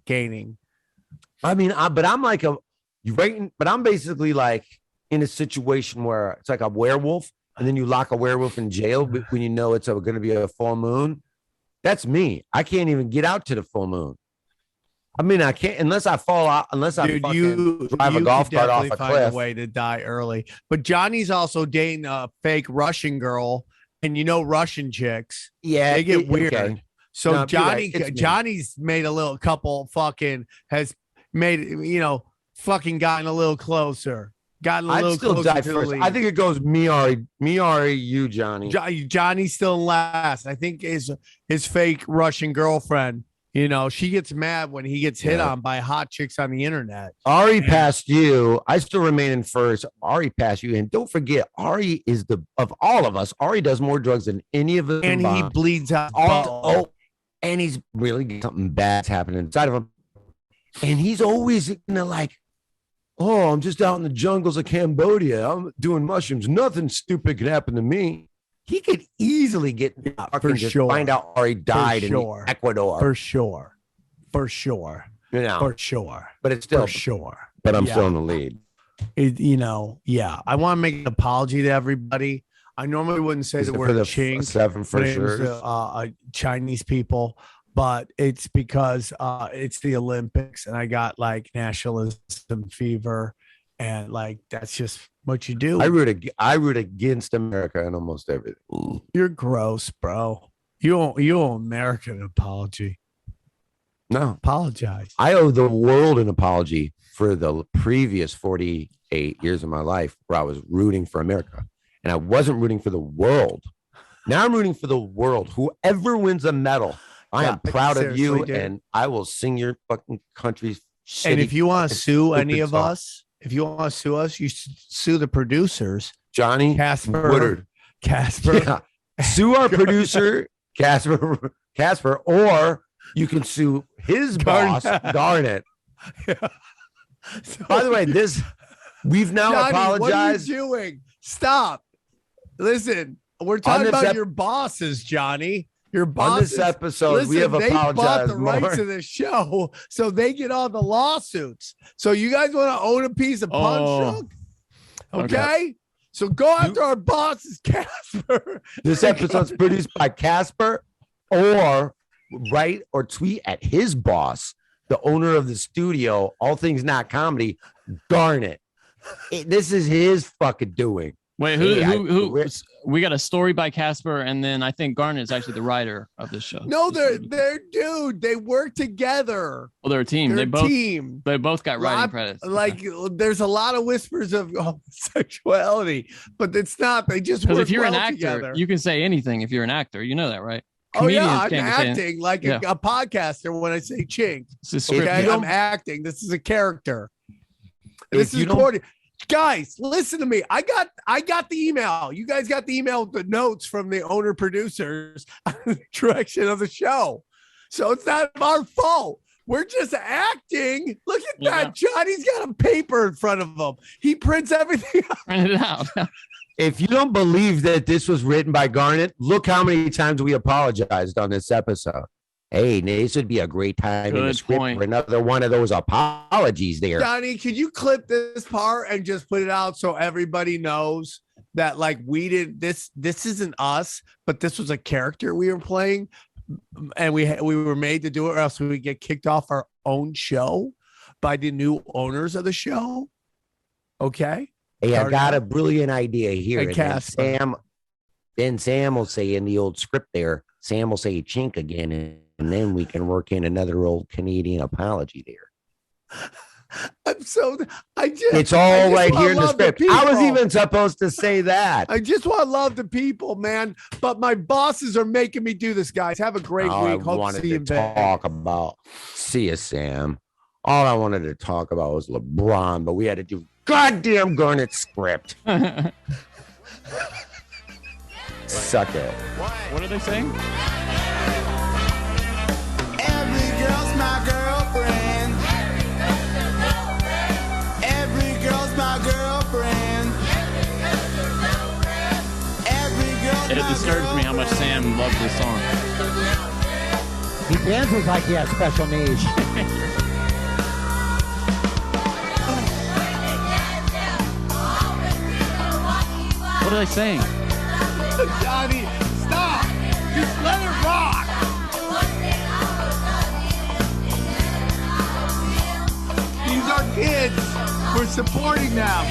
I mean, but I'm basically like in a situation where it's like a werewolf, and then you lock a werewolf in jail when you know it's going to be a full moon. That's me. I can't even get out to the full moon. I mean, I can't unless I fall out. Unless I drive a golf cart off a cliff. A way to die early. But Johnny's also dating a fake Russian girl, and Russian chicks. Yeah, they get weird. Okay. So no, Johnny's made a little couple. Fucking has made fucking gotten a little closer. I'd still die first. I think it goes me, Ari, you, Johnny. Johnny's still last. I think his fake Russian girlfriend. She gets mad when he gets hit on by hot chicks on the internet. Ari passed you. I still remain in first. Ari passed you. And don't forget, Ari is of all of us, Ari does more drugs than any of us. And he bleeds out. And he's really something bad's happening inside of him. And he's always I'm just out in the jungles of Cambodia. I'm doing mushrooms. Nothing stupid could happen to me. He could easily get for sure. Find out Ari died in Ecuador. For sure. For sure. But it's still for sure. But I'm still in the lead. I want to make an apology to everybody. I normally wouldn't say the word chink. 7 for sure. Chinese people, but it's because it's the Olympics and I got nationalism fever, and that's just what you do. I root against America and almost everything. You're gross, bro. You owe America an apology. No. Apologize. I owe the world an apology for the previous 48 years of my life where I was rooting for America. And I wasn't rooting for the world. Now I'm rooting for the world. Whoever wins a medal, I am proud of you, and I will sing your fucking country's shitty. And if you want to sue any of us, you should sue the producers. Johnny Woodard. Casper. Yeah. Sue our producer, Casper, or you can sue his boss, Barnett. Yeah. So, by the way, we've now Johnny, apologized. What are you doing? Stop. Listen, we're talking about your bosses, Johnny. Your bosses. On this episode, we have apologized. They bought the rights of the show, so they get all the lawsuits. So you guys want to own a piece of punch drunk? Okay? So go after our bosses, Casper. This episode's produced by Casper, or write or tweet at his boss, the owner of the studio, All Things Not Comedy, Garnet. This is his fucking doing. Wait, who? We got a story by Casper, and then I think Garnet is actually the writer of this show. No, they're dude. They work together. Well, they're a team. They both got writing credits. Like, there's a lot of whispers of homosexuality, but it's not. They just because work if you're an actor, together. You can say anything. If you're an actor, you know that, right? Comedians I'm acting like a podcaster when I say chink. Okay, I'm acting. This is a character. This is important. Guys, listen to me. I got the email. You guys got the email with the notes from the owner producers on the direction of the show. So it's not our fault. We're just acting. Look at that. Johnny's got a paper in front of him. He prints everything out. Print it out. If you don't believe that this was written by Garnet, look how many times we apologized on this episode. Hey, this would be a great time in the script for another one of those apologies there. Johnny, could you clip this part and just put it out so everybody knows that, like, we did this isn't us, but this was a character we were playing, and we were made to do it, or else we would get kicked off our own show by the new owners of the show. Okay? Hey, I got a brilliant idea here. And Sam will say in the old script there, Sam will say chink again, and then we can work in another old Canadian apology there. It's all right here in the script. I was even supposed to say that. I just want to love the people, man. But my bosses are making me do this, guys. Have a great week. I wanted to talk about. See you, Sam. All I wanted to talk about was LeBron, but we had to do goddamn Garnet script. Suck it. What are they saying? Every girl's my girlfriend. Every girl's my girlfriend. Every girl's It disturbs me how much Sam loves this song. He dances like he has special needs. What are they saying? Johnny, stop! Just let it rock! These are kids. We're supporting them.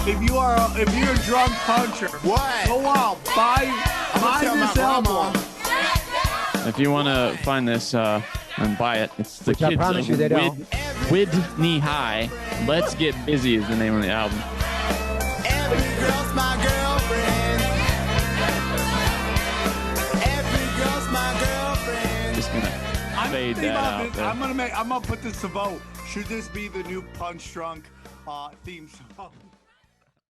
If you're a drunk puncher, go out, buy this album. If you want to find this and buy it, it's the Which I promise you they don't. Whitney High. Let's Get Busy is the name of the album. Every girl's my girlfriend. Every girl's my girlfriend. Just gonna fade that out there. I'm gonna put this to vote. Should this be the new Punch Drunk theme song?